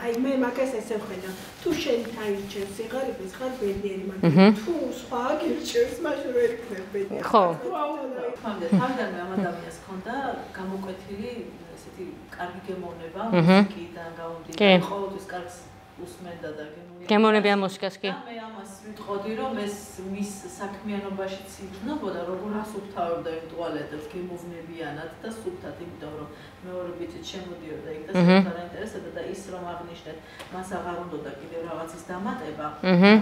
აი მე მაგას ესე ვხედავ. თუ შენ დაირჩევს სიღარიბეს, ხარ ბედნიერი, მაგრამ თუ სხვა გირჩევს, მაშინ ვერ იქნებ ბედნიერი. ხო. თავიდანვე ამ ადამიანს ჰქონდა გამოკვეთილი ესეთი კარგი გემოვნება, მუსიკიდან გამომდინარე, ყოველთვის კარგს უსმენდა და გემოვნებიან მუსიკას კი. მე ამას ვიტყოდი, რომ ეს მის საქმიანობაშიც იგრძნობოდა, როგორ ასუფთავებდა იმ ტუალეტებს გემოვნებიანად და სუფთად, იმიტომ რომ მეორებითიც შემოდიოდა იქ და საერთოდ არ აინტერესებდა და ის რომ აღნიშნეთ, მას აღარ უნდოდა კიდევ რაღაცის დამატება,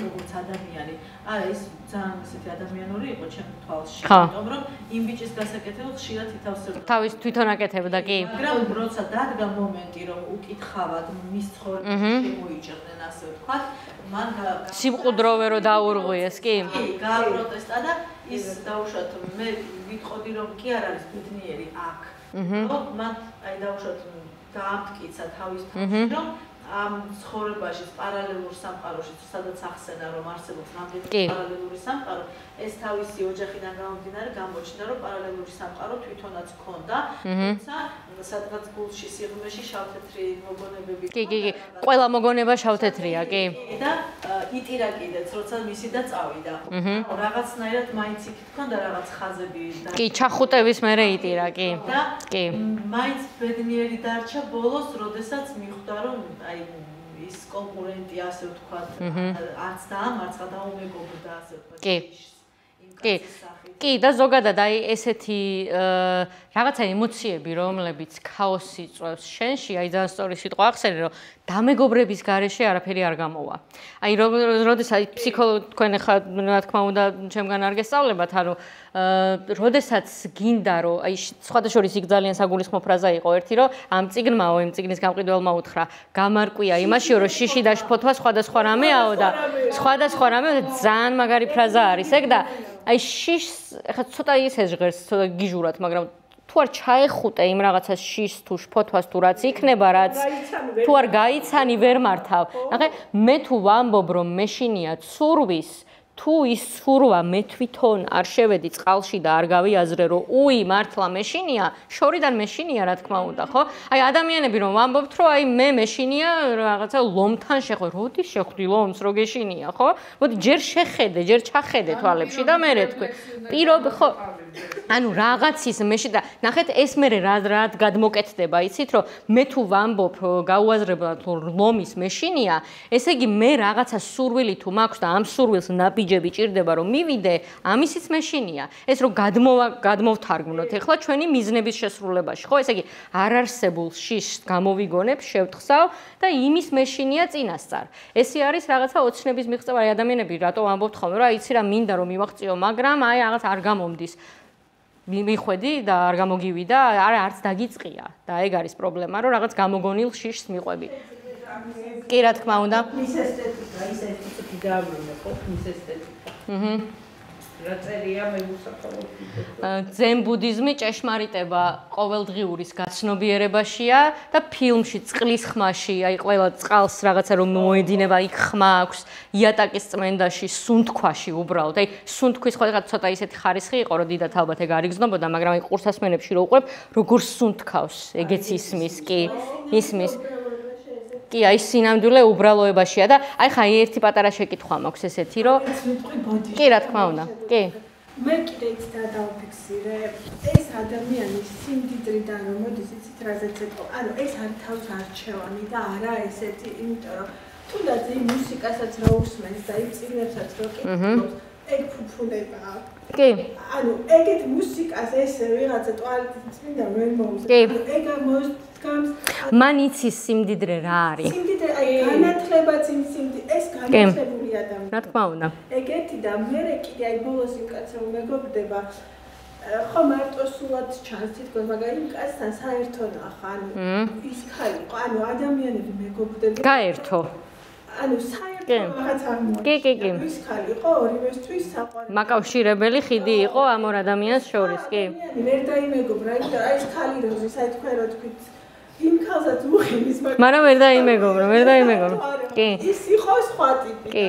როგორც ადამიანი. არა, ის ძალიან ისეთი ადამიანური იყო ჩემს თვალში, იმიტომ რომ იმ ბიჭის გასაკეთებელ ხშირად ითავსებდა. თავის თვითონ აკეთებდა კი. მაგრამ როცა დადგა მომენტი, რომ უკითხავად მის ცხოვრებას შემოიჭრნენ, ასე ვთქვათ, მან სიმყუდროვე რო დაურღვიეს, კი? კი, გააპროტესტა და ის დაუშვათ მე ვიტყოდი, რომ კი არ არის ბედნიერი აქ. რომ მან აი დაუშვათ დაამტკიცა თავის თავში, რომ ამ ცხოვრებაში პარალელურ სამყაროში, სადაც ახსენა რომ არსებობს რამდენიმე პარალელური სამყარო, ეს თავისი ოჯახიდან გამომდინარე გამოჩნდა, რომ პარალელური სამყარო თვითონაც ჰქონდა, თუმცა სადღაც გულში სიღრმეში შავთეთრი მოგონებები. კი. ყველა მოგონება შავთეთრია, კი. და იტირა კიდეც, როცა მისი და წავიდა. რაღაცნაირად მაინც იქ ჰქონდა რაღაც ხაზები და კი, ჩახუტების მერე იტირა, კი. კი. მაინც ბედნიერი დარჩა ბოლოს, როდესაც მიხვდა, რომ აი ის კონკურენტი ასე ვთქვათ, არც დაამარცხა და უმეგობრდა ასე ვთქვათ. კი, და ზოგადად აი ესეთი რაღაცა ემოციები, რომლებიც ქაოსი წვევს შენში, აი ძალიან სწორი სიტყვა ახსენე, რომ დამეგობრების გარეშე არაფერი არ გამოვა. აი როდესაც თქვენ ახლა რა თქმა უნდა ჩემგან არ გესწავლებათ, ანუ როდესაც გინდა რომ აი სხვადასხვის იქ ძალიან საგულისხმო ფრაზა იყო ერთი, რომ ამ წიგნმაო, იმ წიგნის გამყიდველმა უთხრა, გამარკვია იმაშიო, რომ შიში და შფოთვა სხვადასხვა რამეაო და სხვადასხვა რამეო და ძალიან მაგარი ფრაზა არის ეგ და აი შიშს ახლა ცოტა ისე ჟღერს, ცოტა გიჟურად, მაგრამ თუ არ ჩაეხუტე იმ რაღაცას შიშს თუ შფოთვას თუ რაც იქნება, რაც თუ არ გაიცანი ვერ მართავ. ნახე, მე თუ ვამბობ რომ მეშინია ცურვის, თუ ის ცურვა მე თვითონ არ შევედი წყალში და არ გავიაზრე რომ უი მართლა მეშინია, შორიდან მეშინია რა თქმა უნდა, ხო? აი ადამიანები რომ ვამბობთ რომ აი მე მეშინია რაღაცა ლომთან შეხვე, როდის შეხვდი ლომს რო გეშინია, ხო? მოდი ჯერ შეხედე, ჯერ ჩახედე თვალებში და მერე თქვი. პირობ ხო ანუ რაღაცის მეში და ნახეთ ეს მე რა გადმოკეთდება, იცით რომ მე თუ ვამბობ გაუაზრებლად ლომის მეშინია, ესე იგი მე რაღაცა სურვილი თუ მაქვს და ამ სურვილს ნაბიჯები ჭირდება რომ მივიდე, ამისიც მეშინია. ეს რომ გადმოვთარგმნოთ ეხლა ჩვენი მიზნების შესრულებაში, ხო? ესე იგი არ არსებულ შიშს გამოვიგონებ, შევთხსავ და იმის მეშინია წინასწარ. ესე არის რაღაცა ოცნების მიღწევა, აი ადამიანები რატო ამბობთ ხოლმე რომ აიცი რა მინდა რომ მივაღწიო, მაგრამ აი რაღაც არ გამომდის. მიხვედი და არ გამოგივიდა, არც დაგიწყია და ეგ არის პრობლემა, რომ რაღაც გამოგონილ შიშს მიყვები. კი, რა თქმა უნდა. მის ესთეტიკა, ის ესთეტიკა დააბრუნე, ხო? მის ესთეტიკა. რა წერია მე უსაფრთხო. ძენ ბუდიზმი ჭეშმარიტება ყოველდღიურის გაცნობიერებაშია და ფილმში წყლის ხმაში, აი ყველა წყალს რაღაცა რომ მოედინება, იქ ხმა აქვს, იატაკის წმენდაში, სუნთქვაში უბრალოდ. აი სუნთქვის ხოდა ცოტა ისეთი ხარისხი იყო, რომ დიდათ ალბათ ეგ არ იგრძნობოდა, მაგრამ აი ყურსასმენებში რო უყურებ, როგორ სუნთქავს, ეგეც ისმის, კი, ისმის. კი, აი სინამდვილე უბრალოებაშია და აი ხა ერთი პატარა შეკითხვა მაქვს ესეთი, რომ კი, რა თქმა უნდა. კი. მე კიდე ის დავფიქსირე, ეს ადამიანის სიმდიდრიდან რომ მოდის, იცით რაზეც ეთქო. ანუ ეს არ თავს არჩევანი და არა ესეთი, იმიტომ რომ თუნდაც იმ მუსიკასაც რა უსმენს და იმ წიგნებსაც რო კითხავს, ეგ ფუფულებაა. კი. ანუ ეგეთ მუსიკას ესე ვიღაცა ტუალეტის წმინდა ვერ მოუზრდა. ეგ მოსდგამს. მან იცის სიმდიდრე რა არის. სიმდიდრე, აი განათლებაც იმ სიმდიდრე, ეს განათლებული ადამიანი. რა თქმა უნდა. ეგეთი და მე კიდე აი ბოლოს იმ კაცს რომ მეგობრდება, ხო მარტო სულად ჩანს თითქოს, მაგრამ იმ კაცთან საერთო ნახა, ანუ ის ხალი იყო, ანუ ადამიანები მეგობრდება. გაერთო. ანუ საერთო რაღაც არ მოაქვს. კი. ის ხალი იყო ორივესთვის საყვარელი. მაკავშირებელი ხიდი იყო ამ ორ ადამიანს შორის, კი. ვერ დაიმეგობრა, იმიტომ რომ აი ეს ხალი როზე საერთოდ რო თქვით იმ ხალხსაც უხენის, მაგრამ ვერ დაიმეგობრა. კი. ის იყო სხვა ტიპი. კი.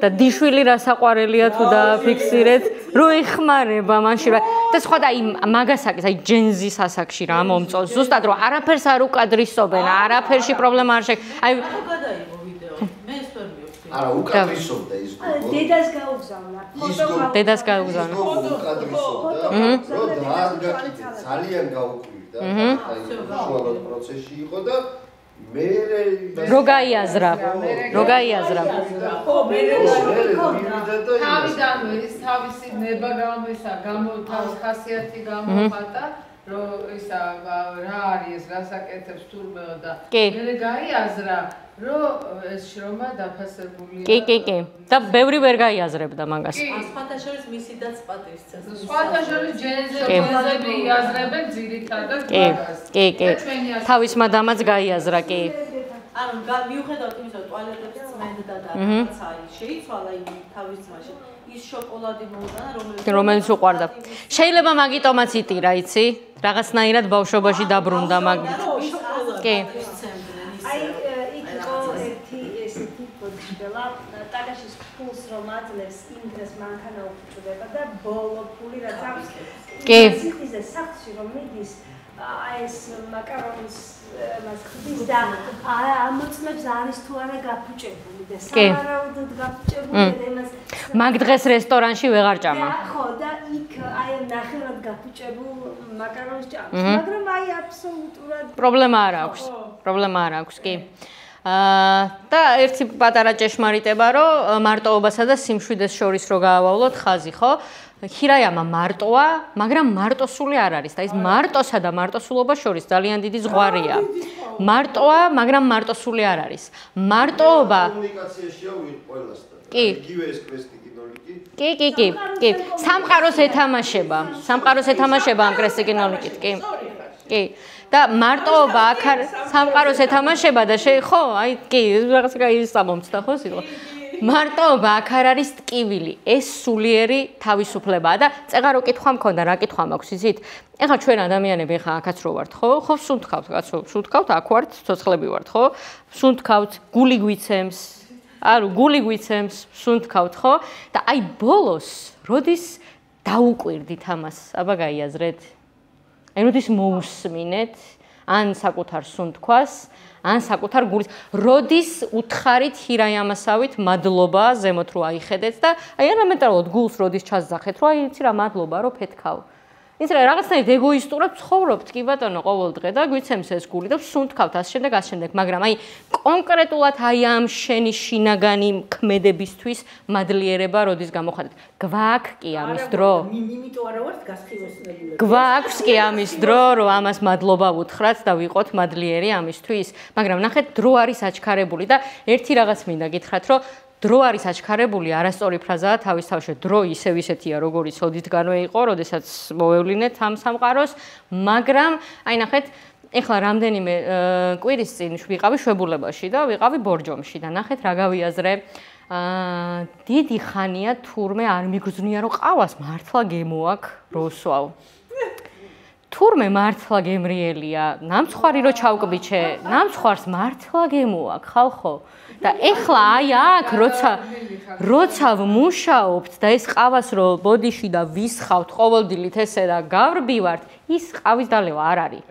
და დიშვილი რა საყვარელია თუ დააფიქსირეთ, რო ეხმარება მაშინ და სხვა და აი მაგასაკის, აი ჯენზის ასაკში რა მომწონს. ზუსტად რომ არაფერს არ უკადრისობენ, არაფერში პრობლემა არ შეგ. აი არა, უკადრისობდა ის გოგო. დედას გაუგზავნა. დედას გაუგზავნა. უკადრისობდა, რომ დაანგაკიდე, ძალიან გაუკვირდა. უშუალოდ პროცესში იყო და მე რო გაიაზრა. ხო, მე თავიდანვე ის თავისი ნება გამესა, თავის ხასიათი გამოხატა, რომ ისა რა არის ეს, რასაკეთებს თურმე და მე გაიაზრა, რომ ეს შრომა დაფასებულია. კი. და ბევრი ვერ გაიაზრებდა მაგას. სხვათა შორის მისი დაც პატივისცემს. სხვათა შორის ჯენზები იაზრებენ ძირითადად მაგას. კი. თავის მადამაც გაიაზრა, კი. ანუ მიუხედავად იმისა, რომ ტუალეტებს წმენდა და რაღაცა შეიცვალა იმ თავის ძმაში, ის შოკოლადი მოუტანა, რომელიც უყვარდა. შეიძლება მაგიტომაც იტირა, იცი? რაღაცნაირად ბავშვობაში დაბრუნდა მაგით. კი. აი იქ იყო ერთი ესეთი პოდიშტელა, ტაგაშის ფულს რომ აძლევს იმ დღეს მანქანა უწუდება და ბოლო ფული რაც აქვს. კი. სიხიზე სახლში რომ მიდის, აი ეს მაკარონის მას ხდის და ამოწმებს არის თუ არა გაფუჭებული და სავარაუდოდ გაფუჭებული და იმას მაგ დღეს რესტორანში ვეღარ ჭამა. ხო და იქ აი ნახევრად გაფუჭებულ მაკარონის ჭამს, მაგრამ აი აბსოლუტურად პრობლემა არ აქვს, კი. და ერთი პატარა ჭეშმარიტება, რომ მარტოობასა და სიმშვიდეს შორის რო გაავავლოთ ხაზი, ხო? ხირაიამა მარტოა, მაგრამ მარტოსული არ არის და ის მარტოსა და მარტოსულობა შორის ძალიან დიდი ზღვარია. მარტოა, მაგრამ მარტოსული არ არის. მარტოობა კომუნიკაციაშია ყველასთან. კი. იგივე ეს კვესტი კინოლიკი. კი. სამყაროს ეთამაშება ამ კვესტი კინოლიკით, კი. და მარტოობა აქ სამყაროს ეთამაშება და ხო, აი, კი, რაღაც ის ამომცდა ხო სიტყვა. მარტოობა აქ არ არის ტკივილი, ეს სულიერი თავისუფლებაა და წეღარო კითხვა მქონდა, რა კითხვა მაქვს, იცით? ეხლა ჩვენ ადამიანები ეხლა აქაც რო ვართ, ხო? ხო სუნთქავთ, კაცო, სუნთქავთ, აქ ვართ, ცოცხლები ვართ, ხო? სუნთქავთ, გული გვიცემს. გული გვიცემს, სუნთქავთ, ხო? და აი ბოლოს, როდის დაუკვირდით ამას, აბა გაიაზრეთ? აი როდის მოусმინეთ? ან საკუთარ სუნთქვას, ან საკუთარ გულის. როდის უთხარით ჰირაიამასავით მადლობა ზემოთ რო აიხედეთ და აი ელემენტარულად გულს როდის ჩასძახეთ, რომ აი იცი რა მადლობა რომ ფეთქავ. ის რა რაღაცნაირად ეგოისტურად ცხოვრობთ კი ბატონო ყოველ დღე და გვიცემს ეს გული და სუნთქავთ ამავდროულად, მაგრამ აი კონკრეტულად აი ამ შენი შინაგანი ქმედებისთვის მადლიერება როდის გამოხატეთ. გვაქვს კი ამის დრო. იმიტომ არა ვართ გასხივოსნებული. გვაქვს კი ამის დრო, რომ ამას მადლობა ვუთხრათ და ვიყოთ მადლიერი ამისთვის, მაგრამ ნახეთ დრო არის აჩქარებული და ერთი რაღაც მინდა გითხრათ, რომ დრო არის აჩქარებული, არასწორი ფრაზაა თავის თავში. დრო ისევ ისეთია, როგორიც ოდითგანვე იყო, როდესაც მოვევლინეთ ამ სამყაროს, მაგრამ აი ნახეთ, ეხლა რამდენიმე კვირის წინ ვიყავი შვებულებაში და ვიყავი ბორჯომში და ნახეთ რა გავიაზრე. დიდი ხანია თურმე არ მიგრძნია რომ ყავას მართლა გემოაქ როსვავ. თურმე მართლა გემრიელია, ნამცხვარი რო ჩავკბიჩე, ნამცხვარს მართლა გემოაქ ხალხო. და ეხლა აი აქ როცა ვმუშაობთ და ეს ყავას რო ბოდიში და ვისხავთ ყოველდილით ესე და გავრბივართ, ის ყავის დალევა არ არის.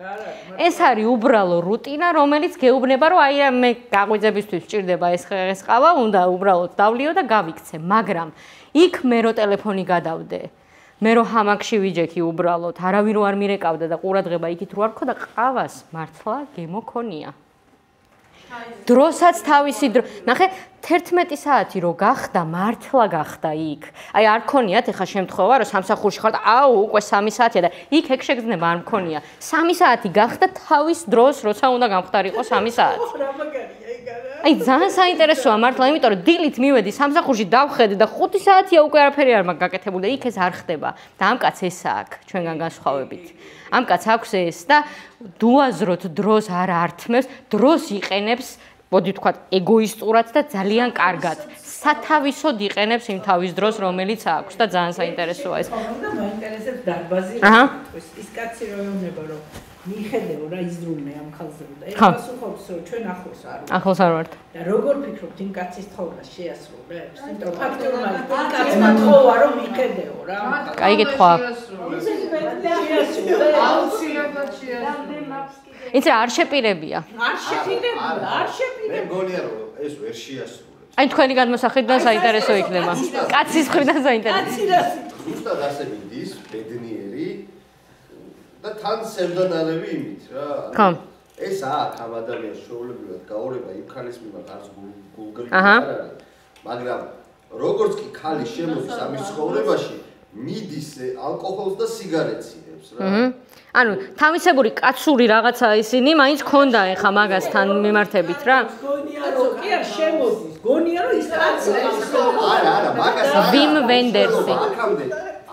ეს არის უბრალო რუტინა, რომელიც გეუბნება, რომ აი მე გაღვიძებისთვის სჭირდება ეს ყავა, უნდა უბრალოდ დავლიო და გავიქცე, მაგრამ იქ მე რო ტელეფონი გადავდე, მე რო ჰამაკში ვიჯექი უბრალოდ, არავინ რო არ მირეკავდა და ყურადღება იქით რო არ ქონდა, ყავას მართლა გემოქონია. დროსაც თავისი დრო. ნახე 11 საათი რო გახდა, მართლა გახდა იქ. აი არ ქონიათ ეხა შემთხვევა, რომ სამსახურში ხარ და აუ უკვე 3 საათია და იქ ეგ შეგრძნება არ მქონია. 3 საათი გახდა თავის დროს, როცა უნდა გამხდარიყო 3 საათი. აი ძალიან საინტერესოა მართლა, იმიტომ რომ დილით მივედი სამსახურში დავხედე და 5 საათია უკვე არაფერი არ მაქვს გაკეთებული და იქ ეს არ ხდება. და ამ კაცს ეს აქვს ჩვენგან განსხვავებით. ამ კაცს აქვს ეს და დუაზროთ დროს არ ართმევს, დროს იყენებს, მოდი ვთქვათ, ეგოისტურად და ძალიან კარგად. სათავისოდ იყენებს იმ თავის დროს, რომელიც აქვს და ძალიან საინტერესოა ეს. და მაინტერესებს დარბაზი. ის კაცი რო ეუბნება, რომ მიხედეო რა იზრუნე ამ ხალხზე და ეხლა სულხობს რომ ჩვენ ახლოს არ ვართ. და როგორ ფიქრობთ იმ კაცის თხოვნა შეასრულებს? იმიტომ რომ ფაქტობრივად იმ კაცმა თხოვა რომ მიხედეო რა. კაი კითხვა. აუცილებლად შეასრულებს. იცი არ შეპირებია. არ შეპირებია. მე მგონია რომ ეს ვერ შეასრულებს. აი თქვენი გადმოსახედიდან საინტერესო იქნება. კაცის მხრიდან საინტერესო. ზუსტად ასე მიდის ბედნიერი და თან სევდანალები იმით რა. ხო. ეს აქ ამ ადამიანს შეულებრივად გაორება იმ ქალის მიმართ არც გულგრილი არ არის. მაგრამ როგორც კი ქალი შემოდის ამის ცხოვრებაში, მიდის ალკოჰოლს და სიგარეტს იღებს რა. ანუ თავისებური კაცური რაღაცა ისინი მაინც ქონდა ეხა მაგასთან მიმართებით რა. გონია რომ კი არ შემოდის. გონია რომ ის კაცი არა, მაგას არა. ვიმ ვენდერსი.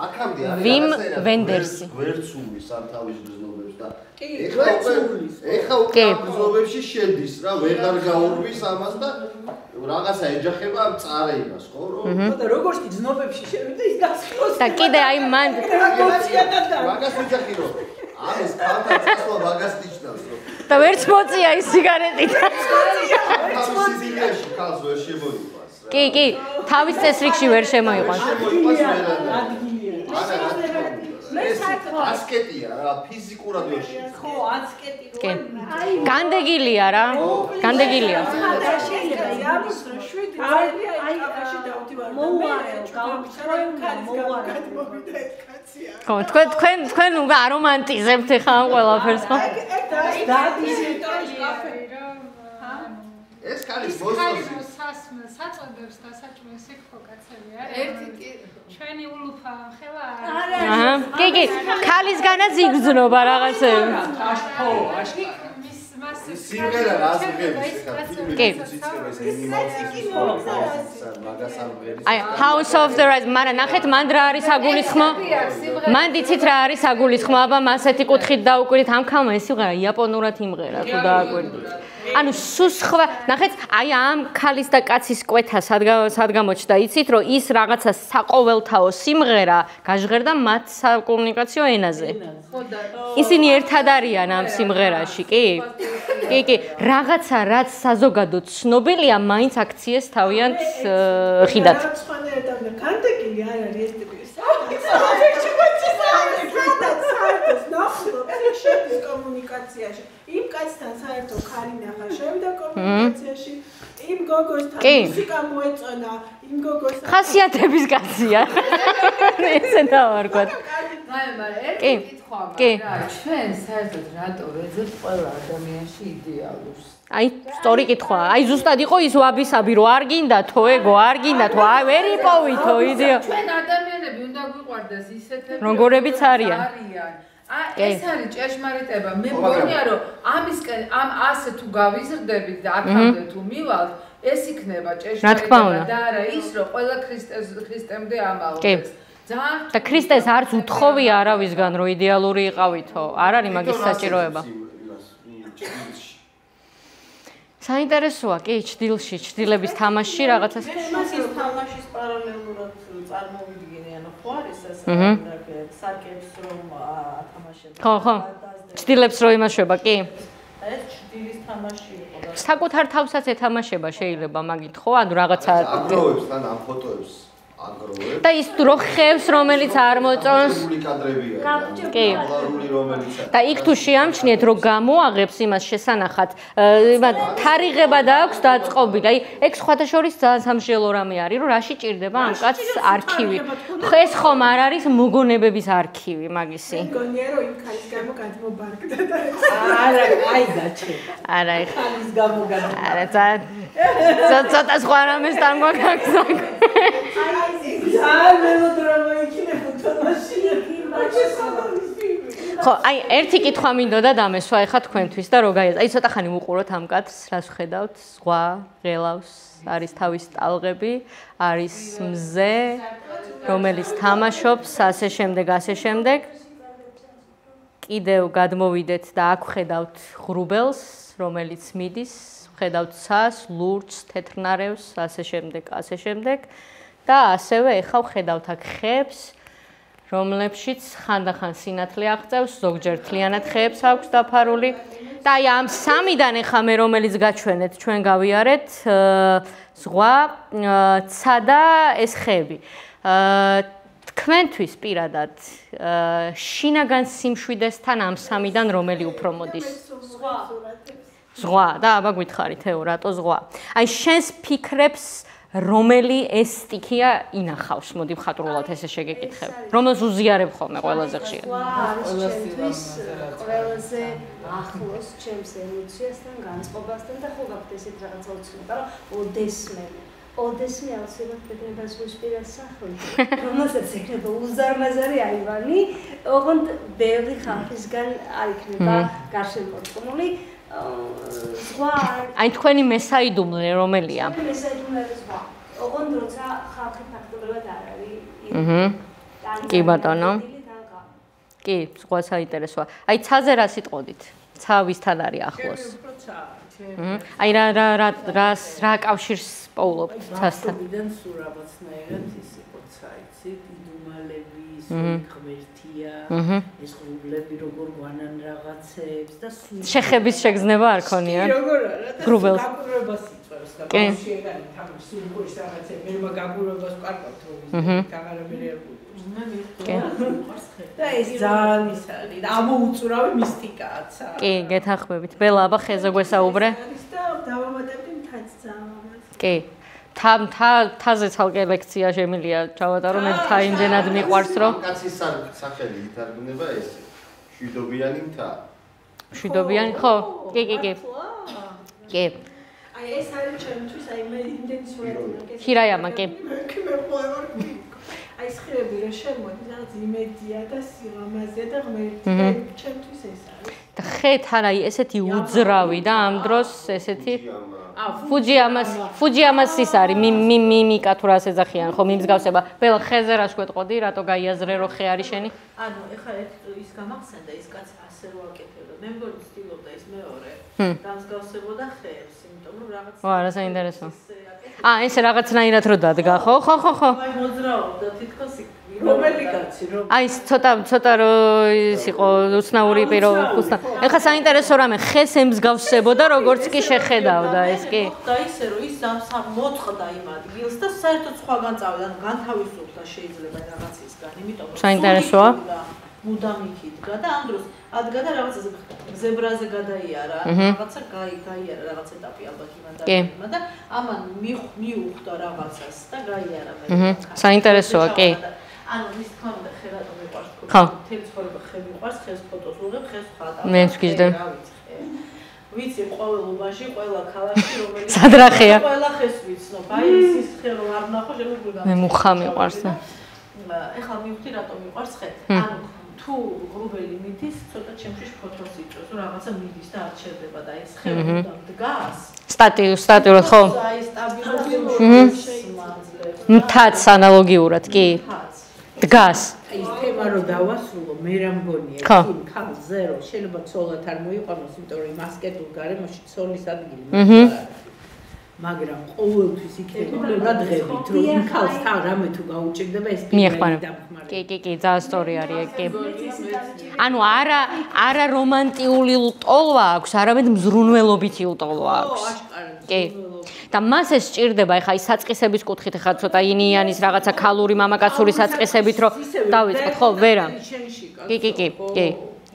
აქამდე არის ვიმ ვენდერსი. გვერცულის ამ თავის გზნობებს და ეხა უკვე გზნობებში შედის რა, ვეღარ გაურბის ამას და რაღაცა ეჯახება ამ წარე იმას, ხო? და როგორც კი გზნობებში შევიდა ის გასხოს. და კიდე აი მან მაგას ვიძახი რომ ამის ქალთან წასვლა მაგას ნიშნავს რომ და ვერც მოწია ის სიგარეტით. თავის იდეაში ქალს ვერ შემოიყვანს რა. კი, თავის წესრიგში ვერ შემოიყვანს. ეს ასკეტია რა, ფიზიკურად ვერ შეიძლება. ხო, ასკეტი რო კი. განდეგილია რა. განდეგილია. ხო, თქვენ უკვე არომანტიზებთ ხა ამ ყველაფერს ხო? ეს ქალის მოსწონს საწოდებს დასაჭმელს იქ ხო კაცები არა? ერთი ჩვენი ულუფა ხელა აჰა. კი, ქალისგანაც იგრძნობა რაღაცები. სიმღერა რას ვიღებს ხა ფილმი ციცება ეს მაგას არ ვღერის. აი House of the Rising, მაგრამ ნახეთ მან რა არის აგულისხმო? მან დიცით რა არის აგულისხმო? აბა მასეთი კუთხით დაუკვირდით ამ ქალმა ეს სიმღერა იაპონურად იმღერა თუ დააკვირდით. ანუ სუსხვა, ნახეთ, აი ამ ქალის და კაცის კვეთა სად გამოჩნდა, იცით, რომ ის რაღაცა საყოველთაო სიმღერა გაჟღერდა მათ საკომუნიკაციო ენაზე. ისინი ერთად არიან ამ სიმღერაში, კი? კი, რაღაცა რაც საზოგადოდ ცნობილია, მაინც აქციეს თავიანთ ხიდად. განდეგილი არ არის ეს ტიპის. კომუნიკაციაში. კაცთან საერთო ხარი ნახა შევიდა კომუნიკაციაში იმ გოგოსთან მუსიკა მოეწონა იმ გოგოსთან ხასიათების კაცია ესე დავარქვათ კი ჩვენ საერთოდ რატო ვეძებთ ყველა ადამიანში იდეალურს აი სწორი კითხვაა აი ზუსტად იყო ის ვაბისაბი რომ არ გინდა თო ეგო არ გინდა თო აი ვერ იპოვითო იდეა ჩვენ ადამიანები უნდა გვიყვარდეს ისეთები როგორებიც არიან ეს არის ჭეშმარიტება მე მგონია რომ ამისკენ ამ ასე თუ გავიზრდებით და აქამდე თუ მივალთ ეს იქნება ჭეშმარიტება და არა ის რომ ყველა ქრისტემდე ამალდეს და ქრისტეს არც უთხოვია არავისგან რომ იდეალური იყავითო არ არის მაგის საჭიროება საინტერესოა კი ჭდილში ჭდილების თამაში რაღაცას ის თამაშის პარალელურად წარმოვიდგინე ანუ ხო არის ეს სარკებს რომ ათამაშება ხო ჭდილებს რო იმაშება კი ეს ჭდილის თამაში იყო და საკუთარ თავსაც ეთამაშება შეიძლება მაგით ხო ანუ რაღაცა აგროვებს თან ამ ფოტოებს აგროვებს და ის რო ხევს რომელიც არ მოწონს კი და იქ თუ შეამჩნიეთ რომ გამოაღებს იმას შესანახად თარიღება და აქვს დაწყობილი აი ეგ სხვათა შორის ძალიან სამშელო რამე არის რომ რაში ჭირდება ამ კაცს არქივი ეს ხომ არ არის მოგონებების არქივი მაგისი მგონია რომ იმ ხალის გამო გადმობარგდა და არა აი გაჩე არა ხალის გამო გადმობარგდა არა ცოტა სხვა რამეს დამგვაგაგზა ძალიან მელოდრამა იქნება თამაში ხო, აი ერთი კითხვა მინდოდა დამესვა ეხა თქვენთვის და რო გაიაზრდეთ. აი ცოტა ხანი ვუყუროთ ამ კაცს, რას ვხედავთ? ზღვა, ღელავს, არის თავის ტალღები, არის მზე, რომელიც თამაშობს, ასე შემდეგ. კიდევ გადმოვიდეთ და აქ ვხედავთ ღრუბელს, რომელიც მიდის, ვხედავთ ცას, ლურჯს, თეთრნარევს, ასე შემდეგ. და ასევე ეხა ვხედავთ აქ ხეებს რომლებშიც ხანდახან სინათლე აღწევს, ზოგჯერ თლიანად ხეებს აქვს დაფარული. და აი ამ სამიდან ეხა მე რომელიც გაჩვენეთ, ჩვენ გავიარეთ ზღვა, ცა და ეს ხეები. თქვენთვის პირადად შინაგან სიმშვიდესთან ამ სამიდან რომელი უფრო მოდის? ზღვა და აბა გითხარით ეო, რატო ზღვა? აი შენს ფიქრებს რომელი ეს სტიქია ინახავს, მოდი მხატვრულად ესე შეგეკითხებ. რომელს უზიარებ ხოლმე ყველაზე ხშირად? ყველასთვის ყველაზე ახლოს ჩემს ემოციასთან, განწყობასთან და ხო გაქვთ ესეთ რაღაცა უცნება, რომ ოდესმე აუცილებლად ფიქრება ზღვისპირას სახლი, რომელსაც ექნება უზარმაზარი აივანი, ოღონდ ბევრი ხალხისგან არ იქნება გარშემორტყმული. აი თქვენი მესაიდუმლე რომელია? მესაიდუმლე ზღვა. ოღონდ როცა ხალხი ფაქტობრივად არ არის. კი ბატონო. კი, ზღვა საინტერესოა. აი ცაზე რა სიტყოდით? ცა ვისთან არის ახლოს? აი რა კავშირს პოულობთ ცასთან? ვიდან სულ რაღაცნაირად ის იყო ცაიცი, იდუმალები, ღმერთია, ეს ღრუბლები როგორ გვანან რაღაცებს და შეხების შეგრძნება არ ქონია? როგორ არა? ღრუბელს. გაგურებას იწვევს და ბავშვი ეგარი თამაში სულხურის რაღაცები, მე გაგურებას ვკარგავთ რომ ის თაღარები არ გუყურს. და ეს ძალიან ის არის და ამოუწურავი მისტიკააცა. კი, გეთანხმებით. ბელა, აბა ხეზე გვესაუბრე? და დავამატებდი მთაც ძალიან. კი. თაზე ცალკე ლექცია შემილია ჩავატარო მე მთა იმდენად მიყვარს რომ კაცის სახელი ითარგმნება ესე შვიდობიანი მთა შვიდობიანი ხო კი კი აი ეს არის ჩემთვის აი მე იმდენი სურათი მაგას ჰირაიამა კი აი სხივები რა შემოდის რაღაც იმედია და სილამაზე და ღმერთი ჩემთვის ეს არის და ხეთ არა ესეთი უძრავი და ამ დროს ესეთი ფუჯიამას ის არის მიმიკა თუ რას ეძახიან ხო მიმსგავსება ბელ ხეზე რას გვეტყოდი რატო გაიაზრე რო ხე არის შენი ანუ ეხლა ის გამახსენდა ის კაც ასე რო აკეთებდა მე მგონი ცდილობდა ის მეორე დამსგავსებოდა ხეებს იმიტომ რომ რაღაც არა საინტერესო ესე რაღაცნაირად რო დადგა ხო აი მოძრაობდა თითქოს რომელი კაცი რომ აი ცოტა რო ის იყო უცნაური პიროვნება ეხლა საინტერესო რამე ხეს ემსგავსებოდა როგორც კი შეხედავდა ეს კი და ისე რომ ის მოწყდა იმ ადგილს და საერთოდ სხვაგან წავიდა ანუ განთავისუფლდა შეიძლება რაღაცისგან იმიტომ რომ საინტერესოა მუდამ იქ იდგა და ამ დროს ადგა და რაღაცა ზებრაზე გადაიარა, რაღაცა გაიარა, რაღაც ეტაპი ალბათ იმან დაიმა და ამან მიუხვდა რაღაცას და გაიარა მე. საინტერესოა, კი. ანუ ის თქმა უნდა ხე რატომ მიყვარს ხო? თელი ცხოვრება ხე მიყვარს, ხეს ფოტოს ვუღებ, ხეს ხატავ. მე ვგიჟდე. ვიცი ყოველობაში, ყველა ქალაქში რომელიც სადრახეა. ყველა ხეს ვიცნობ. აი ის ხე რომ არ ნახო, შემოგვიდა. მე მუხა მიყვარს და. ეხლა მივხვდი რატომ მიყვარს ხე. ანუ თუ გრუბელი მიდის, ცოტა ჩემში ფოტოს იწვევს, რომ რაღაცა მიდის და არ ჩერდება და ეს ხე უნდა დგას. სტატიურად ხო? აი სტაბილურობს მანძილებს. მთაც ანალოგიურად, კი. დგას. ის თემა რომ დავასრულო, მე რა მგონია, იმ ქალზე რომ შეიძლება ცოლად არ მოიყვანოს, იმიტომ რომ მასკეტულ გარემოში ცოლის ადგილი მოხდა. მაგრამ ყოველთვის იქნება დღებით, რომ იმ ქალს თან რამე თუ გაუჭირდება ეს პირველი დამხმარე. კი, ძალიან სწორი არის, კი. ანუ არა რომანტიული ლტოლვა აქვს, არამედ მზრუნველობითი ლტოლვა აქვს. კი. და მას ეს სჭირდება, ეხა ის საწყისების კუთხით, ეხა ცოტა ინიანის რაღაცა ქალური მამაკაცური საწყისებით, რომ დავიწყოთ, ხო, ვერა. კი.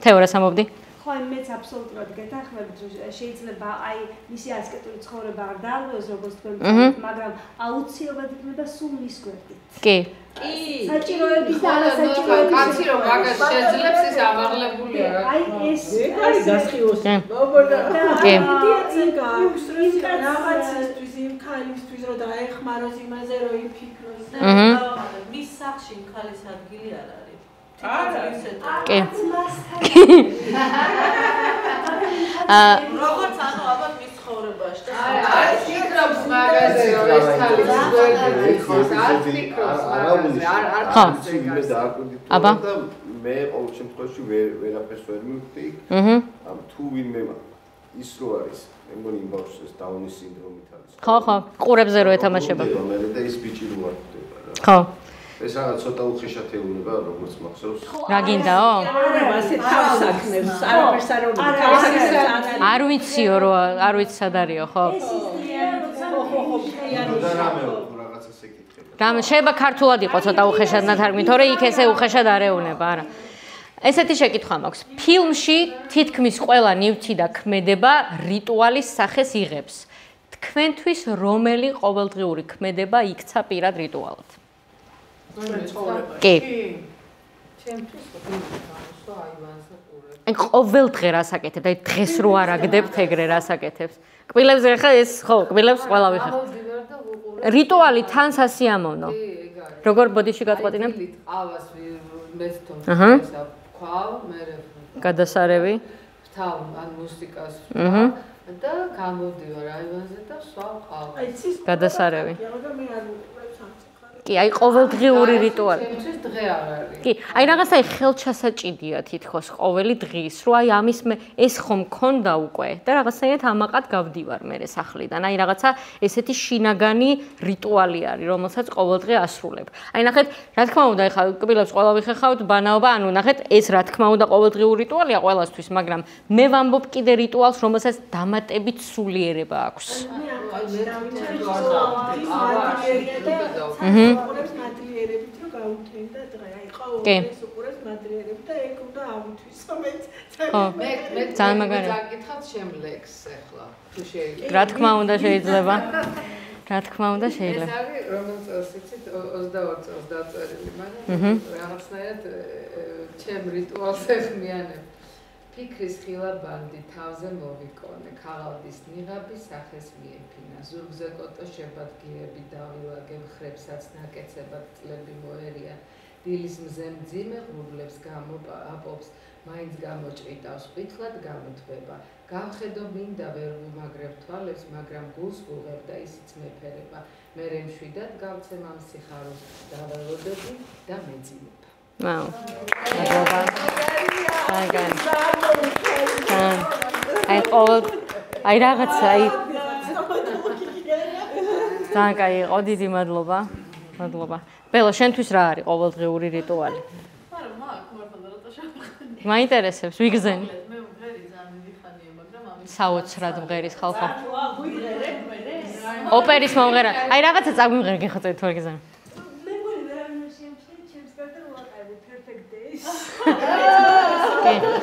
თეორას ამობდი? ხო, მეც აბსოლუტურად გეთანხმებით, რომ შეიძლება აი მისი ასკეტური ცხოვრება არ დაალვოს, როგორც თქვენ ვთქვით, მაგრამ აუცილებლად იქნება სულ მის გვერდით. კი. საჭიროების და არასაჭიროების კაცი რომ მაგას შეძლებს, ის ამაღლებულია რა. აი ეს არის გასხიოს. კი. რაღაცისთვის იმ ქალისთვის რომ დაეხმაროს იმაზე რომ იფიქროს და მის სახში ქალის ადგილი არ არის. კი. როგორც ანუ ალბათ მის ცხოვრებაში და არ ფიქრობს მაგაზე რომ ეს ქალის გვერდით იყოს, არ ფიქრობს მაგაზე, არ მე დააკვირდი და მე ყოველ შემთხვევაში ვერაფერს ვერ მივხვდი. თუ ვინმე ის რო არის, მე მგონი იმ ბავშვს ეს დაუნის სინდრომით არის. ხო, ყურებზე რო ეთამაშება. მე და ის ბიჭი რო არ ხდება რა. ხო. ეს რაღაც ცოტა უხეშად ეუბნება, როგორც მახსოვს. რა გინდაო? ასე თავს აქნევს, არაფერს არ უნდა. არ ვიციო რომ არ ვიცი სად არისო, ხო? და რამეო რაღაცას ეკითხება. რამე შეიძლება ქართულად იყოს ცოტა უხეშად ნათარგმნი, თორე იქ ესე უხეშად არ ეუბნება, არა. ესეთი შეკითხვა მაქვს. ფილმში თითქმის ყველა ნივთი და ქმედება რიტუალის სახეს იღებს. თქვენთვის რომელი ყოველდღიური ქმედება იქცა პირად რიტუალად? კი. ჩემთვის გამოსვა აივანზე ყურე. აი ყოველ დღე რას აკეთებ? აი დღეს რო არ აგდებთ ეგრე რას აკეთებს? კბილებს ხა ეს ხო, კბილებს ყველა ვიხარ. რიტუალი თან სასიამოვნო. როგორ ბოდიში გაწყვეტინებ? ყავას მეთქო ესა ყავ, მე გადასარევი. თან ან მუსიკას და გამოდივარ აივანზე და სვავ ყავს. გადასარევი. მე არ უყურებს ამ კი, აი ყოველდღიური რიტუალი. ჩემთვის დღე არ არის. კი, აი რაღაცა ხელჩასაჭიდია თითქოს ყოველი დღის, რომ აი ამის ეს ხომ მქონდა უკვე და რაღაცაირად ამაყად გავდივარ მე სახლიდან. აი რაღაცა ესეთი შინაგანი რიტუალი არის, რომელსაც ყოველდღე ასრულებ. აი ნახეთ, რა თქმა უნდა, ეხლა კბილებს ყველა ვიხეხავთ ბანაობა, ანუ ნახეთ, ეს რა თქმა უნდა ყოველდღიური რიტუალია ყველასთვის, მაგრამ მე ვამბობ კიდე რიტუალს, რომელსაც დამატებით სულიერება აქვს. უყურებს მატრიერებით რომ გაუთენდა დღე. აი ყოველთვის უყურებს მატრიერებით და ეგ უნდა აუთვისო მეც. მე ძალიან მაგარია. წაკითხავთ შემლექს ახლა. თუ შეიძლება. რა თქმა უნდა შეიძლება. რა თქმა უნდა შეიძლება. ეს არის რომელ წელს იცით 22 წელს დაწერილი, მაგრამ რაღაცნაირად ჩემ რიტუალს ეხმიანებ. ფიქრის ხილაბანდი თავზე მოვიკონე, ქაღალდის ნიღაბი სახეს მიეფინა, ზურგზე კოტო შებადგირები დავილაგე, ხრებსაც ნაკეცებად წლები მოერია, დილის მზე მძიმე ღრუბლებს გამოაპობს, მაინც გამოჭრიტავს, ყვითლად გამოთვება, გავხედო მინდა ვერ ვუმაგრებ თვალებს, მაგრამ გულს ვუღებ და ისიც მეფერება, მერე მშვიდად გავცემ ამ სიხარულს, დაველოდები და მეძინებ. Wow. აი რაღაცა აი ძალიან კაი იყო, დიდი მადლობა. მადლობა. ბელო, შენთვის რა არის ყოველდღიური რიტუალი? არა, მაგ მართლა რატო შევხდი? მაინტერესებს, ვიგზენი. მე მღერი ძალიან დიდი ხანია, მაგრამ ამის საოცრად მღერის ხალხო. ვიღერებ მე. ოპერის მომღერა. აი რაღაცა წაგვიმღერ გიხოცეთ თუ არ გიზამ. მე მგონი ვერ ამაშენ ჩემს გარდა ვაყავი perfect days.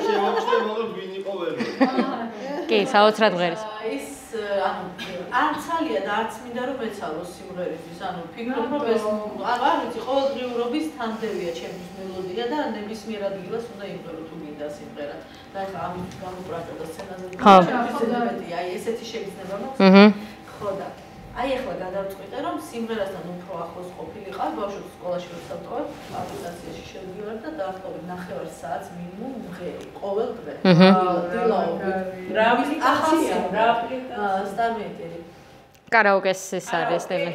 შევაჩნე მაგრამ ვინ იყო ვერ კი, საოცრად ღერის. ის ან ცალია და არც მინდა რომ ეცალოს სიმღერისთვის, ანუ ფიქრობ რომ ეს არ ვიცი, ყოველდღიურობის თანხმდებია ჩემთვის მელოდია და ნებისმიერ ადგილას უნდა იმღერო თუ მინდა სიმღერა. და ეხლა ამით გამოყრატა და სცენაზე ჩემთვის აი ესეთი შეგრძნება მაქვს. ხო და აი ეხლა გადავწყვიტე რომ სიმღერასთან უფრო ახლოს ყოფილიყარ, ბავშვებს სკოლაში როცა ვტოვებ, აპლიკაციაში შევდივარ და დაახლოებით 9 საათს მინიმუმ მღერი ყოველ დღე. რა აპლიკაცია, რა აპლიკაცია? სტარმეტერი. კარაოკეს ის არის სტილი.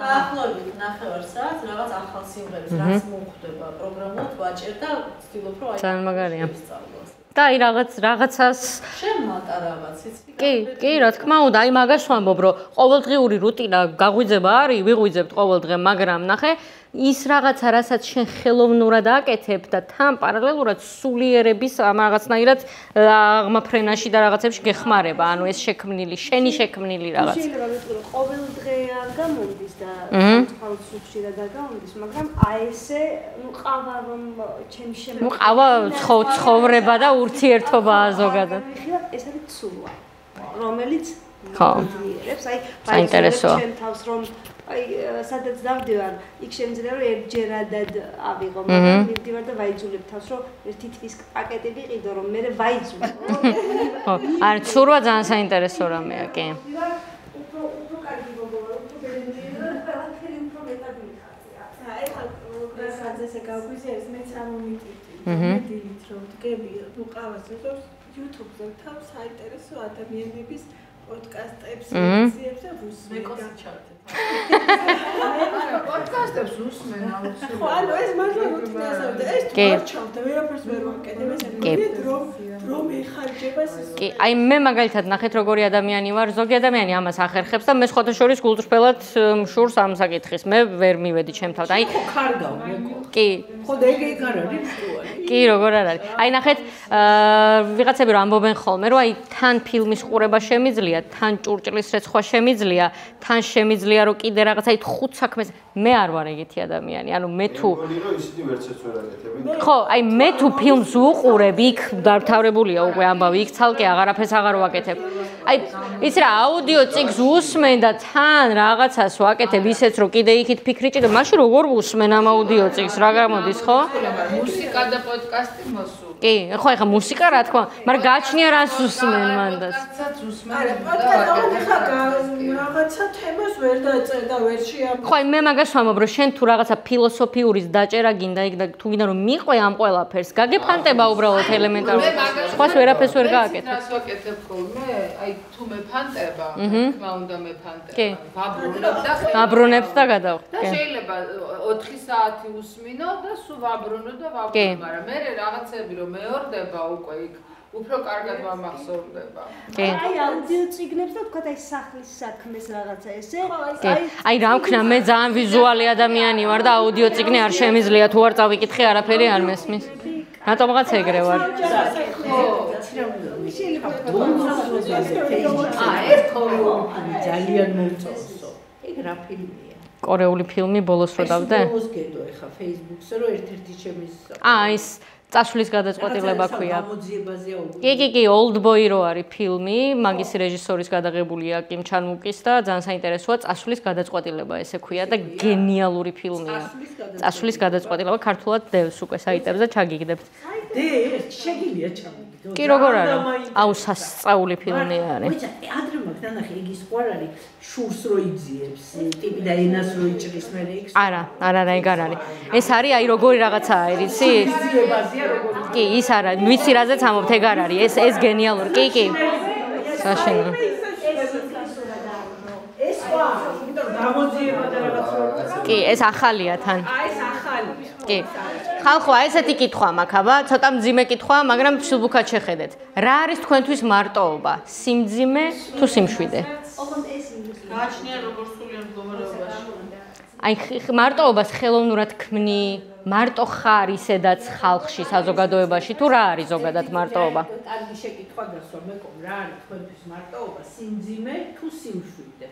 დაახლოებით 9 საათს რაღაც ახალ სიმღერას რაც მოხდება პროგრამულად ვაჭერ და ვცდილობ რომ აი ძალიან მაგარია. და აი რაღაცას შემატა რაღაც იცი? კი, რა თქმა უნდა, აი მაგას ვამბობ, რომ ყოველდღიური რუტინა გაღვიძება არის, ვიღვიძებთ ყოველ დღე, მაგრამ ნახე, ის რაღაცა, რასაც შენ ხელოვნურად აკეთებ და თან პარალელურად სულიერების ამ რაღაცნაირად აღმაფრენაში და რაღაცებში გეხმარება, ანუ ეს შექმნილი, შენი შექმნილი რაღაც. შეიძლება ვიტყვი, რომ ყოველ დღე არ გამოდის და სამწუხაროდ ხშირად არ გამოდის, მაგრამ აი ესე, ნუ ყავა რომ ჩემი შემოქმედება. ნუ ყავა ცხოვრება და ურთიერთობაა ზოგადად. ეს არის ცურვა, რომელიც ხო. აი საინტერესოა. ჩემ თავს რომ აი სადაც დავდივარ, იქ შემიძლია რომ ერთჯერადად ავიღო, მაგრამ მივდივარ და ვაიძულებ თავს, რომ ერთი თვის პაკეტი ვიყიდო, რომ მე ვაიძულო. ხო, არ ცურვა ძალიან საინტერესო რამეა, კი. უფრო კარგი მოგოვა, უფრო ბედნიერი და ყველაფერი უფრო მეტად მიხარია. აი ხა როგორც ესე გავგვიზიარეს, მეც ამომიტვიტი. დილით რომ დგები, ნუ ყავას ვიღებს YouTube-ზე თავ საინტერესო ადამიანების პოდკასტებს, ლექციებს და ვუსმენ. პოდკასტებს უსმენ აუცილებლად. ხო, ანუ ეს მართლა რუტინასავდა, ეს თუ არ ჩავდა, ვერაფერს ვერ ვაკეთებ, ეს რომ ეხარჯება ეს. კი, აი მე მაგალითად ნახეთ როგორი ადამიანი ვარ, ზოგი ადამიანი ამას ახერხებს და მე სხვათა შორის გულწრფელად მშურს ამ საკითხის. მე ვერ მივედი ჩემ თავად. აი ხარგავ მეკო. კი. ხო და ეგ არ არის ვირტუალი. კი, როგორ არ არის. აი ნახეთ, ვიღაცები რომ ამბობენ ხოლმე, რომ აი თან ფილმის ყურება შემიძლია, თან ჭურჭლის რეცხვა შემიძლია, თან შემიძლია რომ კიდე რაღაცაით ხუთ საქმეს მე არ ვარ ეგეთი ადამიანი. ანუ მე თუ ისინი ვერცეც ვერ აკეთებენ. ხო, აი მე თუ ფილმს ვუყურებ, იქ დამთავრებულია უკვე ამბავი, იქ ცალკე აღარაფერს აღარ ვაკეთებ. აი იცი რა, აუდიო წიგნს უსმენ და თან რაღაცას ვაკეთებ ისეც რომ კიდე იქით ფიქრი ჭირდება, მაშინ როგორ ვუსმენ ამ აუდიო წიგნს, რა გამოდის, ხო? მუსიკა და პოდკასტი მოსულ. კი, ხო, ეხა მუსიკა რა თქმა, მაგრამ გააჩნია რას უსმენ მანდაც. პოდკასტსაც უსმენ. არა, პოდკასტი ხა რაღაცა თემას ვერ დაწერ და ვერ შეამბობ. ხო, აი მე მაგას ვამბობ, რომ შენ თუ რაღაცა ფილოსოფიურის დაჭერა გინდა იქ და თუ გინდა რომ მიყვე ამ ყველაფერს, გაგეფანტება უბრალოდ ელემენტარულად. სხვას ვერაფერს ვერ გააკეთებ. რას ვაკეთებ ხოლმე? აი თუ მეფანტება, თქმა უნდა მეფანტება. ვაბრუნებ და აბრუნებ და გადავხ. და შეიძლება 4 საათი უსმინო და სულ ვაბრუნო და ვაბრუნო, მაგრამ მე რაღაცები რომ მეორდება უკვე იქ უფრო კარგად მომახსოვრდება. კი. აი აუდიო წიგნებს და თქვა აი სახლის საქმეს რაღაცა ესე. აი რა ვქნა, მე ძალიან ვიზუალი ადამიანი ვარ და აუდიო წიგნი არ შემიძლია თუ არ წავიკითხე, არაფერი არ მესმის. რატომღაც ეგრე ვარ. ეს ძალიან მოწონსო. ეგ რა ფილმია? კორეული ფილმი ბოლოს რო დავდე? ბოლოს გედო ეხა Facebook-ზე რომ ერთ-ერთი ჩემის ის წასვლის გადაწყვეტილება ქვია. გამოძიებაზეა უკვე. კი, Old Boy რო არის ფილმი, მაგის რეჟისორის გადაღებულია კიმ ჩანუკის და ძალიან საინტერესოა, წასვლის გადაწყვეტილება ესე ქვია და გენიალური ფილმია. წასვლის გადაწყვეტილება ქართულად დევს უკვე საიტებზე ჩაგიგდებთ. შეგიძლია ჩამიგდო. კი, როგორ არა? აუ სასწაული ფილმი არის. ვიცი, ადრე მაგ დანახე, იგი სხვა არის, შურს რო იძიებს, ტიპი და ენას რო იჭრის მე იქ. არა, ეგ არ არის. ეს არის აი როგორი რაღაცაა, იცი? კი, ის არა, ვიცი რაზეც ამობთ, ეგ არ არის. ეს გენიალური. კი. საშენო. ეს სხვა, იმიტომ გამოძიება და რაღაცა. კი, ეს ახალია თან. ეს ახალია. კი. ხალხო, აი ესეთი კითხვა მაქვს, აბა, ცოტა მძიმე კითხვა, მაგრამ შუბუქად შეხედეთ. რა არის თქვენთვის მარტოობა? სიმძიმე თუ სიმშვიდე? ოღონდ ეს იმის გააჩნია როგორ სულიან მდგომარეობაში. აი მარტოობას ხელოვნურად ქმნი, მარტო ხარ ისედაც ხალხში, საზოგადოებაში, თუ რა არის ზოგადად მარტოობა? კარგი შეკითხვა გასვა, მეკომ, რა არის თქვენთვის მარტოობა? სიმძიმე თუ სიმშვიდე?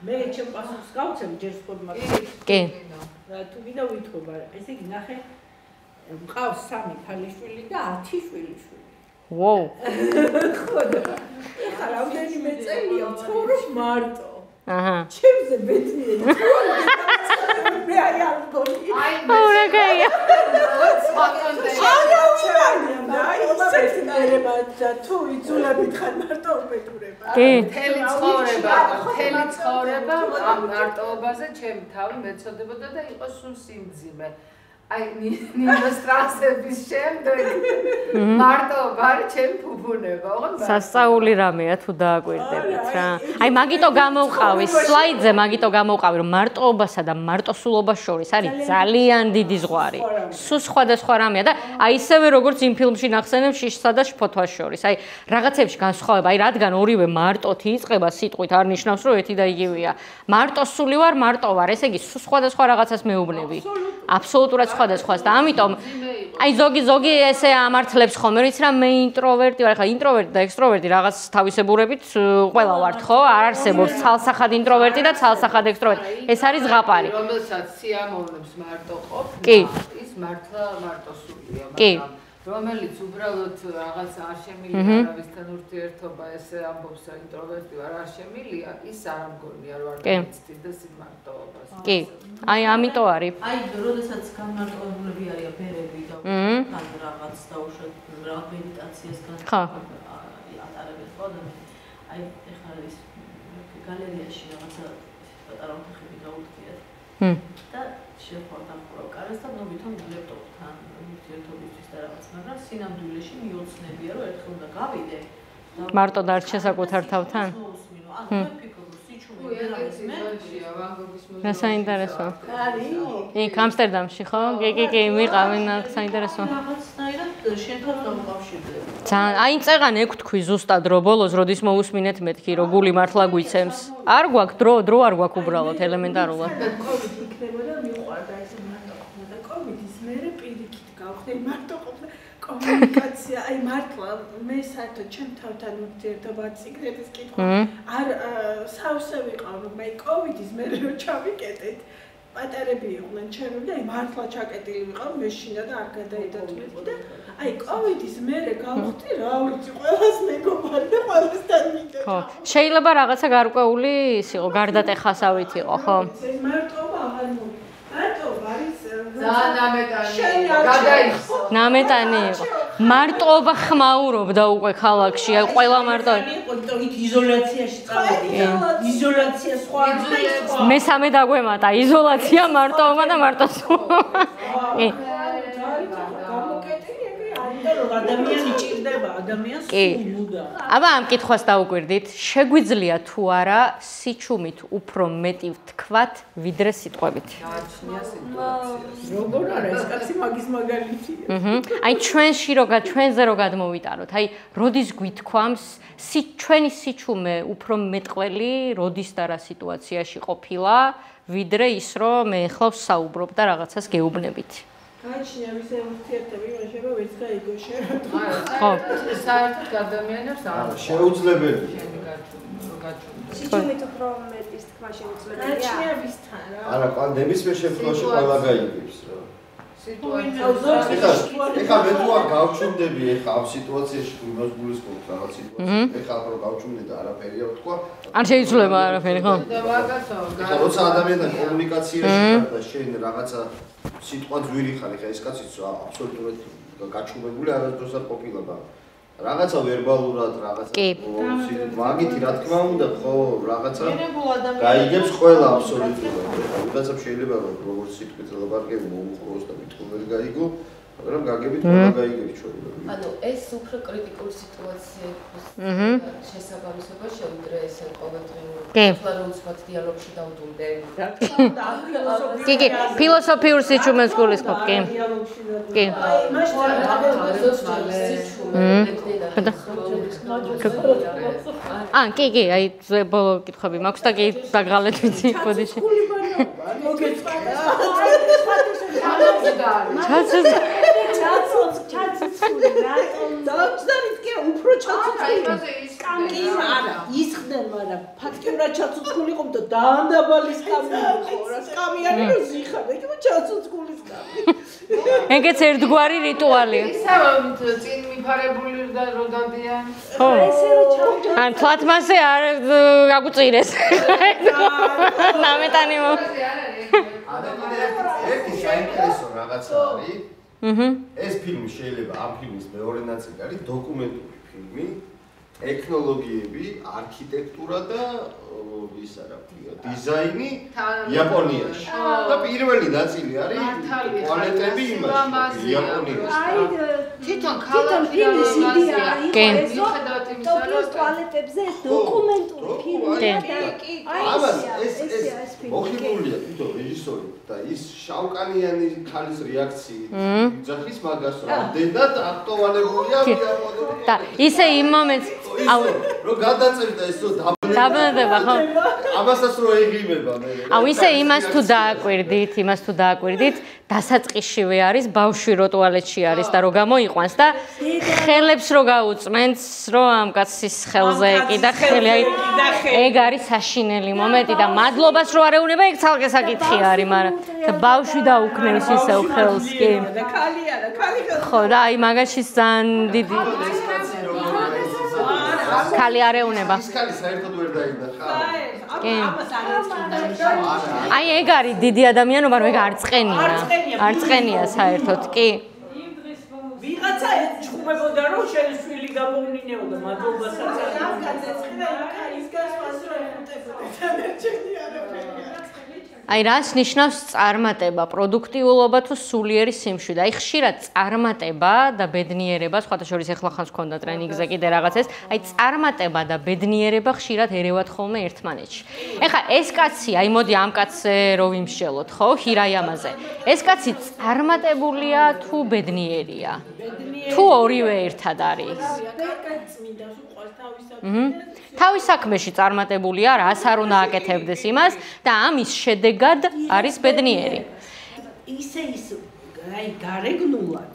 მე ჩემ პასუხს გავცემ ჯერ სხვა მაგას. კი. რა თუ გინდა ვითხოვ, ესე იგი ნახე მყავს 3 ქალიშვილი და 10 შვილიშვილი. ვოუ. ხო და ეხლა რამდენიმე წელია ვცხოვრობ მარტო. აჰა. ჩემზე ბედნიერი. მე არ მგონი. აუ რა კაია. თუ იძულებით ხარ მარტო უბედურება. კი. მთელი ცხოვრება ამ მარტოობაზე ჩემი თავი მეცოდებოდა და იყო სულ სიმძიმე. აი ნინოს ტრანსების შემდეგ მარტოობა არის ჩემი ფუფუნება, ოღონდ სასწაული რამეა თუ დააკვირდებით რა. აი მაგიტო გამოვყავი სლაიდზე, მაგიტო გამოვყავი რომ მარტოობასა და მარტოსულობას შორის არის ძალიან დიდი ზღვარი. სულ სხვადასხვა რამეა და აი ისევე როგორც იმ ფილმში ნახსენებს შიშსა და შფოთვას შორის. აი რაღაცებში განსხვავება, აი რადგან ორივე მარტოთი იწყება სიტყვით არ ნიშნავს რომ ერთი და იგივეა. მარტოსული ვარ, მარტო ვარ, ესე იგი სულ სხვადასხვა რაღაცას მეუბნები. აბსოლუტურად სხვადასხვას და ამიტომ აი ზოგი ესე ამართლებს ხოლმე რიც რა მე ინტროვერტი ვარ, ხა ინტროვერტი და ექსტროვერტი რაღაც თავისებურებით ყველა ვართ ხო? არ არსებობს ცალსახად ინტროვერტი და ცალსახად ექსტროვერტი. ეს არის ზღაპარი. რომელსაც სიამოვნებს მარტო ყოფნა, ის მართლა მარტოსულია, მაგრამ რომელიც უბრალოდ რაღაც არ შემილია არავისთან ურთიერთობა, ესე ამბობს ინტროვერტი ვარ, არ შემილია, ის არ ამგონია რომ არ გამიცდის და სიმარტოობას. კი. აი ამიტომ არის. აი, როდესაც განმარტოებულები არიან ბერები და თან რაღაც დაუშვათ რაღაც მედიტაციას ატარებენ ხო და აი ეხლა ის გალერეაში რაღაცა პატარა ოთახები გაუდგიათ. და შეხვდათ ახლა კარას და ნობითო ლეპტოპთან ურთიერთობისთვის და რაღაც, მაგრამ სინამდვილეში მიოცნებია რომ ერთხელ უნდა გავიდე მარტო დარჩა საკუთარ თავთან. რა საინტერესო. იქ ამსტერდამში ხო? კი, მიყავენ საინტერესო. რაღაცნაირად შენ თავს დამოკავშირდება. ძალიან, აი წეღან ეგ თქვი ზუსტად რო ბოლოს როდის მოусმინეთ მეთქი რო გული მართლა გვიცემს. არ გვაქვს დრო არ გვაქვს უბრალოდ ელემენტარულად. კოვიდი იქნებოდა მიყვარდა ეს მარტო ყოფნა და კოვიდის მერე პირიქით გავხდე მარტო ყოფნა. კომუნიკაცია, აი მართლა მე საერთოდ ჩემ თავთან ურთიერთობა ციკლების კითხვა არ სავსე ვიყავ რომ აი კოვიდის მერე რო ჩავიკეტეთ პატარები იყვნენ ჩემი და აი მართლა ჩაკეტილი ვიყავ მეშინა და არ გადაიდოთმეთი და აი კოვიდის მერე გავხდი რა ვიცი ყველას მეგობარი და ყველასთან მიდე ხო შეიძლება რაღაცა გარკვეული ის იყო გარდატეხასავით იყო ხო ეს მარტოობა აღარ მოვიდა მარტოობა არის ძალიან ნამეტანი გადაიხსო ნამეტანი იყო მარტოობა ხმაურობდა უკვე ქალაქში აი ყველა მარტო იყო იქ იზოლაციაში წავედით იზოლაცია სხვა მესამე დაგვემატა იზოლაცია მარტოობა და მარტოსულობა კი ადამიანი ჭირდება ადამიანს სულუდა. აბა ამ კითხვას დაუკვირდით, შეგვიძლია თუ არა სიჩუმით უფრო მეტი ვთქვათ, ვიდრე სიტყვებით? გააჩნია სიტუაცია. როგორ არა, ეს კაცი მაგის მაგალითია. აი ჩვენზე რო გადმოვიტანოთ, აი როდის გვითქვამს ჩვენი სიჩუმე უფრო მეტყველი, როდის და რა სიტუაციაში ყოფილა, ვიდრე ის რომ მე ახლა ვსაუბრობ და რაღაცას გეუბნებით. გაჩნია ვისე ურთიერთები, იმაში რომ ვერც გაიგო შენ. ხო. საერთოდ ადამიანებს არ შეუძლებელია. სიჩუმით უფრო მეტის თქვა შეუძლებელია. გაჩნია ვისთან რა. არა, პანდემიის შემთხვევაში ყველა გაიგებს რა. სიტუაცია. ეხლა მე თუ არ გავჩუმდები ეხლა ამ სიტუაციაში თუ იმას გულისხმობ რაღაც სიტუაციაში, ეხლა რო გავჩუმდი და არაფერია ვთქვა. არ შეიძლება არაფერი, ხო? და მაგასო. ეხლა როცა ადამიანთან კომუნიკაციაში ხარ და შენ რაღაცა სიტყვა ძვირი ხარ, ეხლა ეს კაციც აბსოლუტურად გაჩუმებული არასდროს არ ყოფილა და რაღაცა ვერბალურად რაღაცა მაგითი რა თქმა უნდა ხო რაღაცა გაიგებს ყველა აბსოლუტურად. ვიღაცამ შეიძლება როგორც სიტყვით ლაბარაკები მოუყროს და მithun ვერ გაიგო, მაგრამ გაგებით ყველა გაიგებს ჩვეულებრივ. ანუ ეს უფრო კრიტიკული სიტუაცია იყოს. შესაბამისობა შეუძლია ესე ყოველდღიურ ფლორონსვათ დიალოგში დავდუმდე. კი, ფილოსოფიურ სიჩუმეს გულისხმობ, კი. კი. კი, აი ბოლო კითხვები მაქვს და კი დაგღალეთ ვიცი ბოდიში. სკამი არა ისხდნენ, მაგრამ ფაქტიურად ჩაცოცხული იყო და დაანდაბალი სკამი იყო. რა სკამი არის რომ ზიხარ, ეგ ჩაცოცხული სკამი. ეგეც ერთგვარი რიტუალია. ისა წინ მიფარებული და რო დადიან. ხო. ან თვათმასე არ გაგუწირეს. ნამეტანი მო. ერთი საინტერესო რაღაცა არის. ეს ფილმი შეიძლება ამ ფილმის მეორე ნაწილი არის დოკუმენტური ფილმი, ტექნოლოგიები, არქიტექტურა და ის არა, დიზაინი იაპონიაში. და პირველი ნაწილი არის ტუალეტები იმაში, იაპონიაში. თვითონ ქალაქი როლაზია. მიხედავთ იმისა, რომ ტუალეტებზე დოკუმენტური ფილმია და ამას ეს მოხიბლულია თვითონ რეჟისორი და ის შავკანიანი ქალის რეაქციით ძახის მაგას რომ დედად აქტოვანებულია იაპონური. და ისე იმ მომენტს რომ გადაწევდა ეს დაბნდება ხო? ამასაც რო ეგიმება მე. ისე იმას თუ დააკვირდით, დასაწყისშივე არის ბავშვი რო ტუალეტში არის და რო გამოიყვანს და ხელებს რო გაუწმენს, რომ ამ კაცის ხელზე ეკიდა ხელი, ეგ არის საშინელი მომენტი და მადლობას რო არეუნება, ეგ ცალკე საკითხი არის, მაგრამ და ბავშვი დაუქნევს ისევ ხელს, კი. და ხალი არა, ხალი ხო, და აი მაგაში ძალიან დიდი ხალი არეუნება. ის ხალი საერთოდ ვერ დაინდა ხა. აი ეგ არის დიდი ადამიანობა, რომ ეგ არ წყენია საერთოდ, კი. ვიღაცა ჭუბებოდა რომ შენ შვილი გამოუნინეოდა მადლობასაც არ გაგაცეცხლა ის გასვას რომ ეხუტებოდა და მერჩენი არაფერი. აი რას ნიშნავს წარმატება, პროდუქტიულობა თუ სულიერი სიმშვიდე? აი ხშირად წარმატება და ბედნიერება, სხვათა შორის ეხლა ხანს ქონდა ტრენინგზე კიდე რაღაცას, აი წარმატება და ბედნიერება ხშირად ერევათ ხოლმე ერთმანეთში. ეხლა ეს კაცი, აი მოდი ამ კაცზე რო ვიმსჯელოთ, ხო, ჰირაიამაზე. ეს კაცი წარმატებულია თუ ბედნიერია? თუ ორივე ერთად არის? თავის საქმეში წარმატებულია, რას არ უნდა აკეთებდეს იმას და ამის შედეგად არის ბედნიერი. ისე ის აი გარეგნულად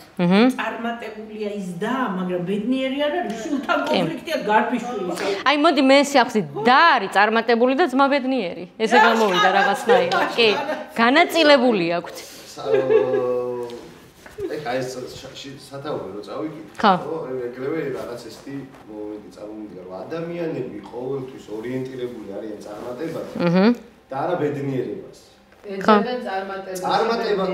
წარმატებულია ის და, მაგრამ ბედნიერი არ არის, სულთან კონფლიქტია გარბიშვილი. აი მოდი მე სიახსი და არის წარმატებული და ძმა ბედნიერი. ესე გამოვიდა რაღაცნაირად. კი, განაწილებული აქვთ. ეხა ეს სათაური რო წავიკითხე, ხო, ეგრევე რაღაც ესეთი მომენტი წარმოვიდგა, რომ ადამიანები ყოველთვის ორიენტირებული არიან წარმატებაზე და არა ბედნიერებას. ეძებენ წარმატებას. წარმატება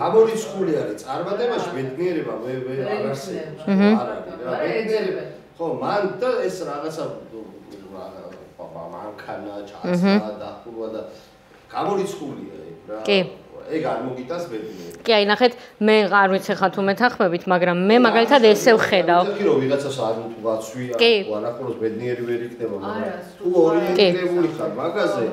გამორიცხული არის წარმატებაში, ბედნიერება არ არსებობს. არა, ეძებენ. ხო, მან და ეს რაღაცა მანქანა, ჩასა და ხურვა და გამორიცხულია ეგ რა. კი. ეგ არ მოგიტანს ბედნიერი. კი, აი ნახეთ, მე არ ვიცი ხა თუ მეთანხმებით, მაგრამ მე მაგალითად ესე ვხედავ. კი, რომ ვიღაცას არ თუ გაცვია, თუ ანახულოს ბედნიერი ვერ იქნება, მაგრამ თუ ორიენტირებული ხარ მაგაზე.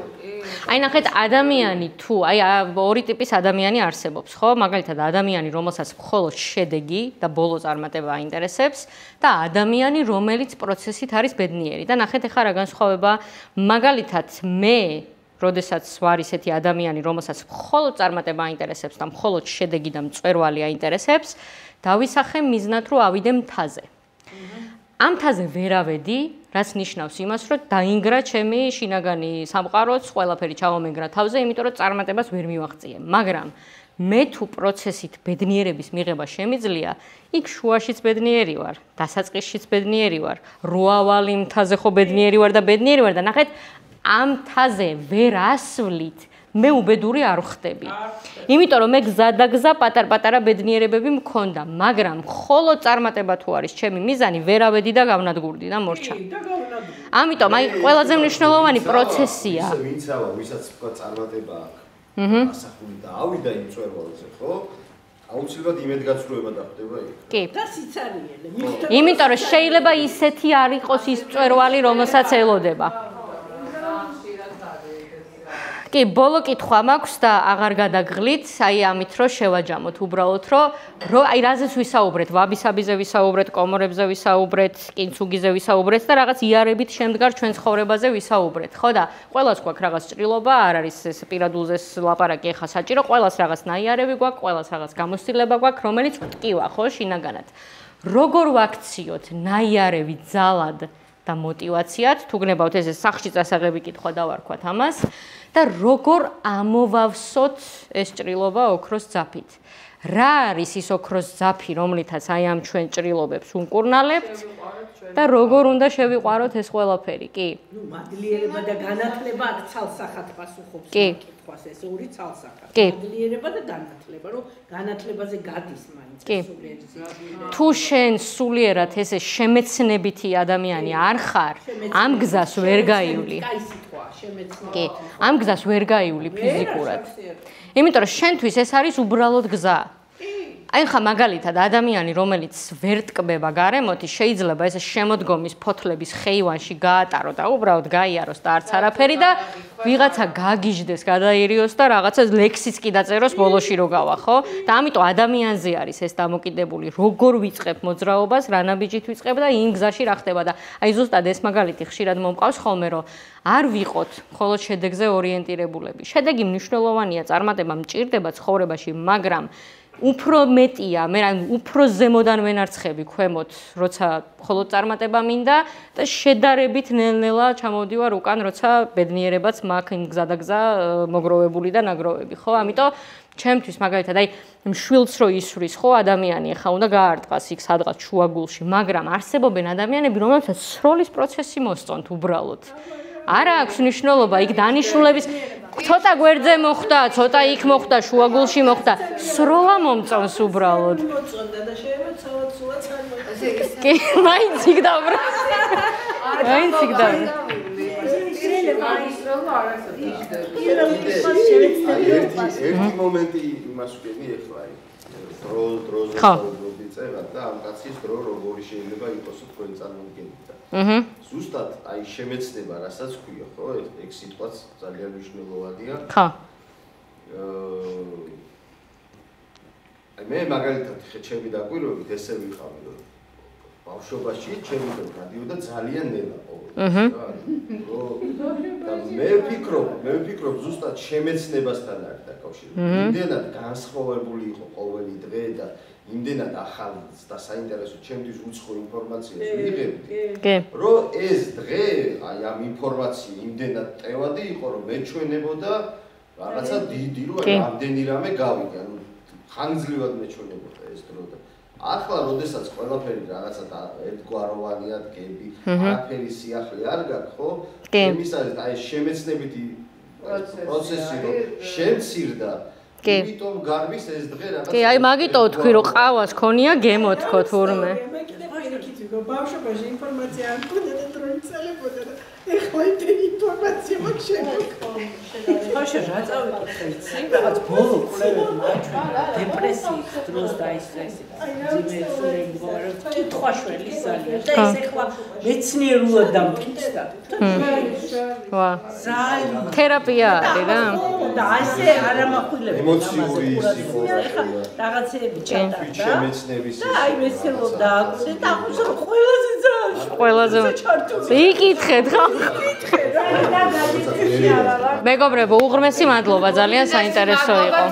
აი ნახეთ, ადამიანი თუ, აი ორი ტიპის ადამიანი არსებობს, ხო? მაგალითად, ადამიანი, რომელსაც მხოლოდ შედეგი და ბოლო წარმატება აინტერესებს და ადამიანი, რომელიც პროცესით არის ბედნიერი. და ნახეთ, ეხლა რა განსხვავება, მაგალითად, მე როდესაც ვარ ისეთი ადამიანი, რომელსაც მხოლოდ წარმატება აინტერესებს და მხოლოდ შედეგი და მწვერვალი აინტერესებს, დავისახე მიზნად, რომ ავიდე მთაზე. ამ მთაზე ვერ ავედი, რაც ნიშნავს იმას, რომ დაინგრა ჩემი შინაგანი სამყაროც, ყველაფერი ჩავამეგრა თავზე, იმიტომ რომ წარმატებას ვერ მივაღწიე. მაგრამ მე თუ პროცესით ბედნიერების მიღება შემიძლია, იქ შუაშიც ბედნიერი ვარ, დასაწყისშიც ბედნიერი ვარ, როავალი მთაზე ხო ბედნიერი ვარ და ბედნიერი ვარ და ნახეთ ამ მთაზე ვერ ასვლით, მე უბედური არ ხდები. იმიტომ რომ მე გზა და გზა პატარ-პატარა ბედნიერებები მქონდა, მაგრამ ხოლო წარმატება თუ არის ჩემი მიზანი, ვერ ავედი და გავნადგურდი და მორჩა. ამიტომ აი ყველაზე მნიშვნელოვანი პროცესია. ისე ვინცავა, ვისაც თქვა წარმატება აქვს. ასახული და ავიდა იმ წვერვალზე, ხო? აუცილებლად იმედგაცრუება დახდება იქ. კი. და სიცარიელე. იმიტომ რომ შეიძლება ისეთი არ იყოს ის წვერვალი, რომელსაც ელოდება. კი, ბოლო კითხვა მაქვს და აღარ გადაგღლით, აი ამით რომ შევაჯამოთ უბრალოდ რომ აი რაზეც ვისაუბრეთ, ვაბისაბიზე ვისაუბრეთ, კომორებზე ვისაუბრეთ, კინცუგიზე ვისაუბრეთ და რაღაც იარებით შემდგარ ჩვენ ცხოვრებაზე ვისაუბრეთ, ხო და ყველას გვაქვს რაღაც ჭრილობა, არ არის ეს პირადულზეს ლაპარაკი ახლა საჭირო, ყველას რაღაც ნაიარევი გვაქვს, ყველას რაღაც გამოცდილება გვაქვს, რომელიც ტკივა, ხო, შინაგანად. როგორ ვაქციოთ ნაიარევი ძალად და მოტივაციად, თუ გნებავთ ესე სახში წასაღები კითხვა დავარქვათ ამას და როგორ ამოვავსოთ ეს ჭრილობა ოქროს ძაფით. რა არის ის ოქროს ძაფი, რომლითაც აი ამ ჩვენ ჭრილობებს უნკურნალებთ და როგორ უნდა შევიყვაროთ ეს ყველაფერი, კი? ნუ მადლიერება და განათლება აქ ცალსახად პასუხობს კითხვას, ეს ორი ცალსახად. მადლიერება და განათლება, რომ განათლებაზე გადის მაინც სულიერად. თუ შენ სულიერად ესე შემეცნებითი ადამიანი არ ხარ, ამ გზას ვერ გაივლი. კაი სიტყვაა, შემეცნება. კი, ამ გზას ვერ გაივლი ფიზიკურად. იმიტომ რომ შენთვის ეს არის უბრალოდ გზა. აი ხა მაგალითად ადამიანი რომელიც ვერ ტკბება გარემოთი შეიძლება ესე შემოდგომის ფოთლების ხეივანში გაატარო და უბრალოდ გაიაროს და არც არაფერი და ვიღაცა გაგიჟდეს, გადაერიოს და რაღაცა ლექსიც კი დაწეროს ბოლოში რო გავა, ხო? და ამიტომ ადამიანზე არის ეს დამოკიდებული, როგორ ვიწყებ მოძრაობას, რა ნაბიჯით ვიწყებ და იმ გზაში რა ხდება და აი ზუსტად ეს მაგალითი ხშირად მომყავს ხოლმე რომ არ ვიყოთ მხოლოდ შედეგზე ორიენტირებულები. შედეგი მნიშვნელოვანია, წარმატება მჭირდება ცხოვრებაში, მაგრამ უფრო მეტია, მე რა უფრო ზემოდან ვენარცხები ქვემოთ, როცა მხოლოდ წარმატება მინდა და შედარებით ნელ-ნელა ჩამოვდივარ უკან, როცა ბედნიერებაც მაქვს იმ გზადაგზა მოგროვებული და ნაგროვები, ხო? ამიტომ ჩემთვის მაგალითად აი მშვილს რო ისვრის, ხო, ადამიანი ახლა უნდა გაარტყას იქ სადღაც შუაგულში, მაგრამ არსებობენ ადამიანები, რომელთაც სროლის პროცესი მოსწონთ უბრალოდ. არა აქვს მნიშვნელობა იქ დანიშნულების ცოტა გვერდზე მოხდა, ცოტა იქ მოხდა, შუაგულში მოხდა, სროლა მომწონს უბრალოდ. მოწონდა და შეიძლება ცალად სულაც არ მოწონს. კი, მაინც იქ დაბრა. მაინც იქ დაბრა. ერთი მომენტი იმას ვკენი ახლა აი დროზე ვსაუბრობდი წერად და ამ კაცის დრო როგორი შეიძლება იყოს თქვენ წარმოგიდგენთ. ზუსტად აი შემეცნება, რასაც ქვია, ხო? ეგ სიტყვაც ძალიან მნიშვნელოვანია. ხო. აი მე მაგალითად ხე ჩემი დაკვირვებით ესე ვიყავი, რომ ბავშვობაში ჩემი დრო გადიოდა ძალიან ნელა ყოველთვის. და მე ვფიქრობ ზუსტად შემეცნებასთან არის დაკავშირებული. იმდენად განსხვავებული იყო ყოველი დღე და იმდენად ახალ და საინტერესო ჩემთვის უცხო ინფორმაციას ვიღებდი, რომ ეს დღე აი ამ ინფორმაცია იმდენად ტევადი იყო, რომ მეჩვენებოდა რაღაცა დიდი, რომ აი ამდენი რამე გავიგე, ანუ ხანგრძლივად მეჩვენებოდა ეს დრო და ახლა როდესაც ყველაფერი რაღაცა ერთგვაროვანია დგები, არაფერი სიახლე არ გაქვს, ხო? იმის არის აი შემეცნებითი პროცესი, რომ შემცირდა იმიტომ გარბის ეს დღე რაღაცა. კი, აი მაგიტო თქვი რომ ყავას ქონია გემო თქო თურმე. მე კიდე პირიქით ვიგო, ბავშვობაში ინფორმაცია არ მქონდა და დრო იცალებოდა და ეხლა იმდენი ინფორმაცია მაქვს შემოქვა. ხოშე რა წავიკითხე იცი? რაღაც ბოლო კვლევებმა აჩვენა დეპრესიის დროს დაისწრესი. ძიმეცურები ვარო კითხვაშველი ძალიან და ეს ეხლა მეცნიერულად დამტკიცდა. ვა. თერაპია არის რა? და ასე არ ამახვილებდა ემოციური იყო რაღაცეები ჩატარდა. შემეცნების და აი მეცნიერობდა აკვირდა და ახლა ყველაზე ძალიან ყველაზე იკითხეთ ხო? მეგობრებო, უღრმესი მადლობა, ძალიან საინტერესო იყო.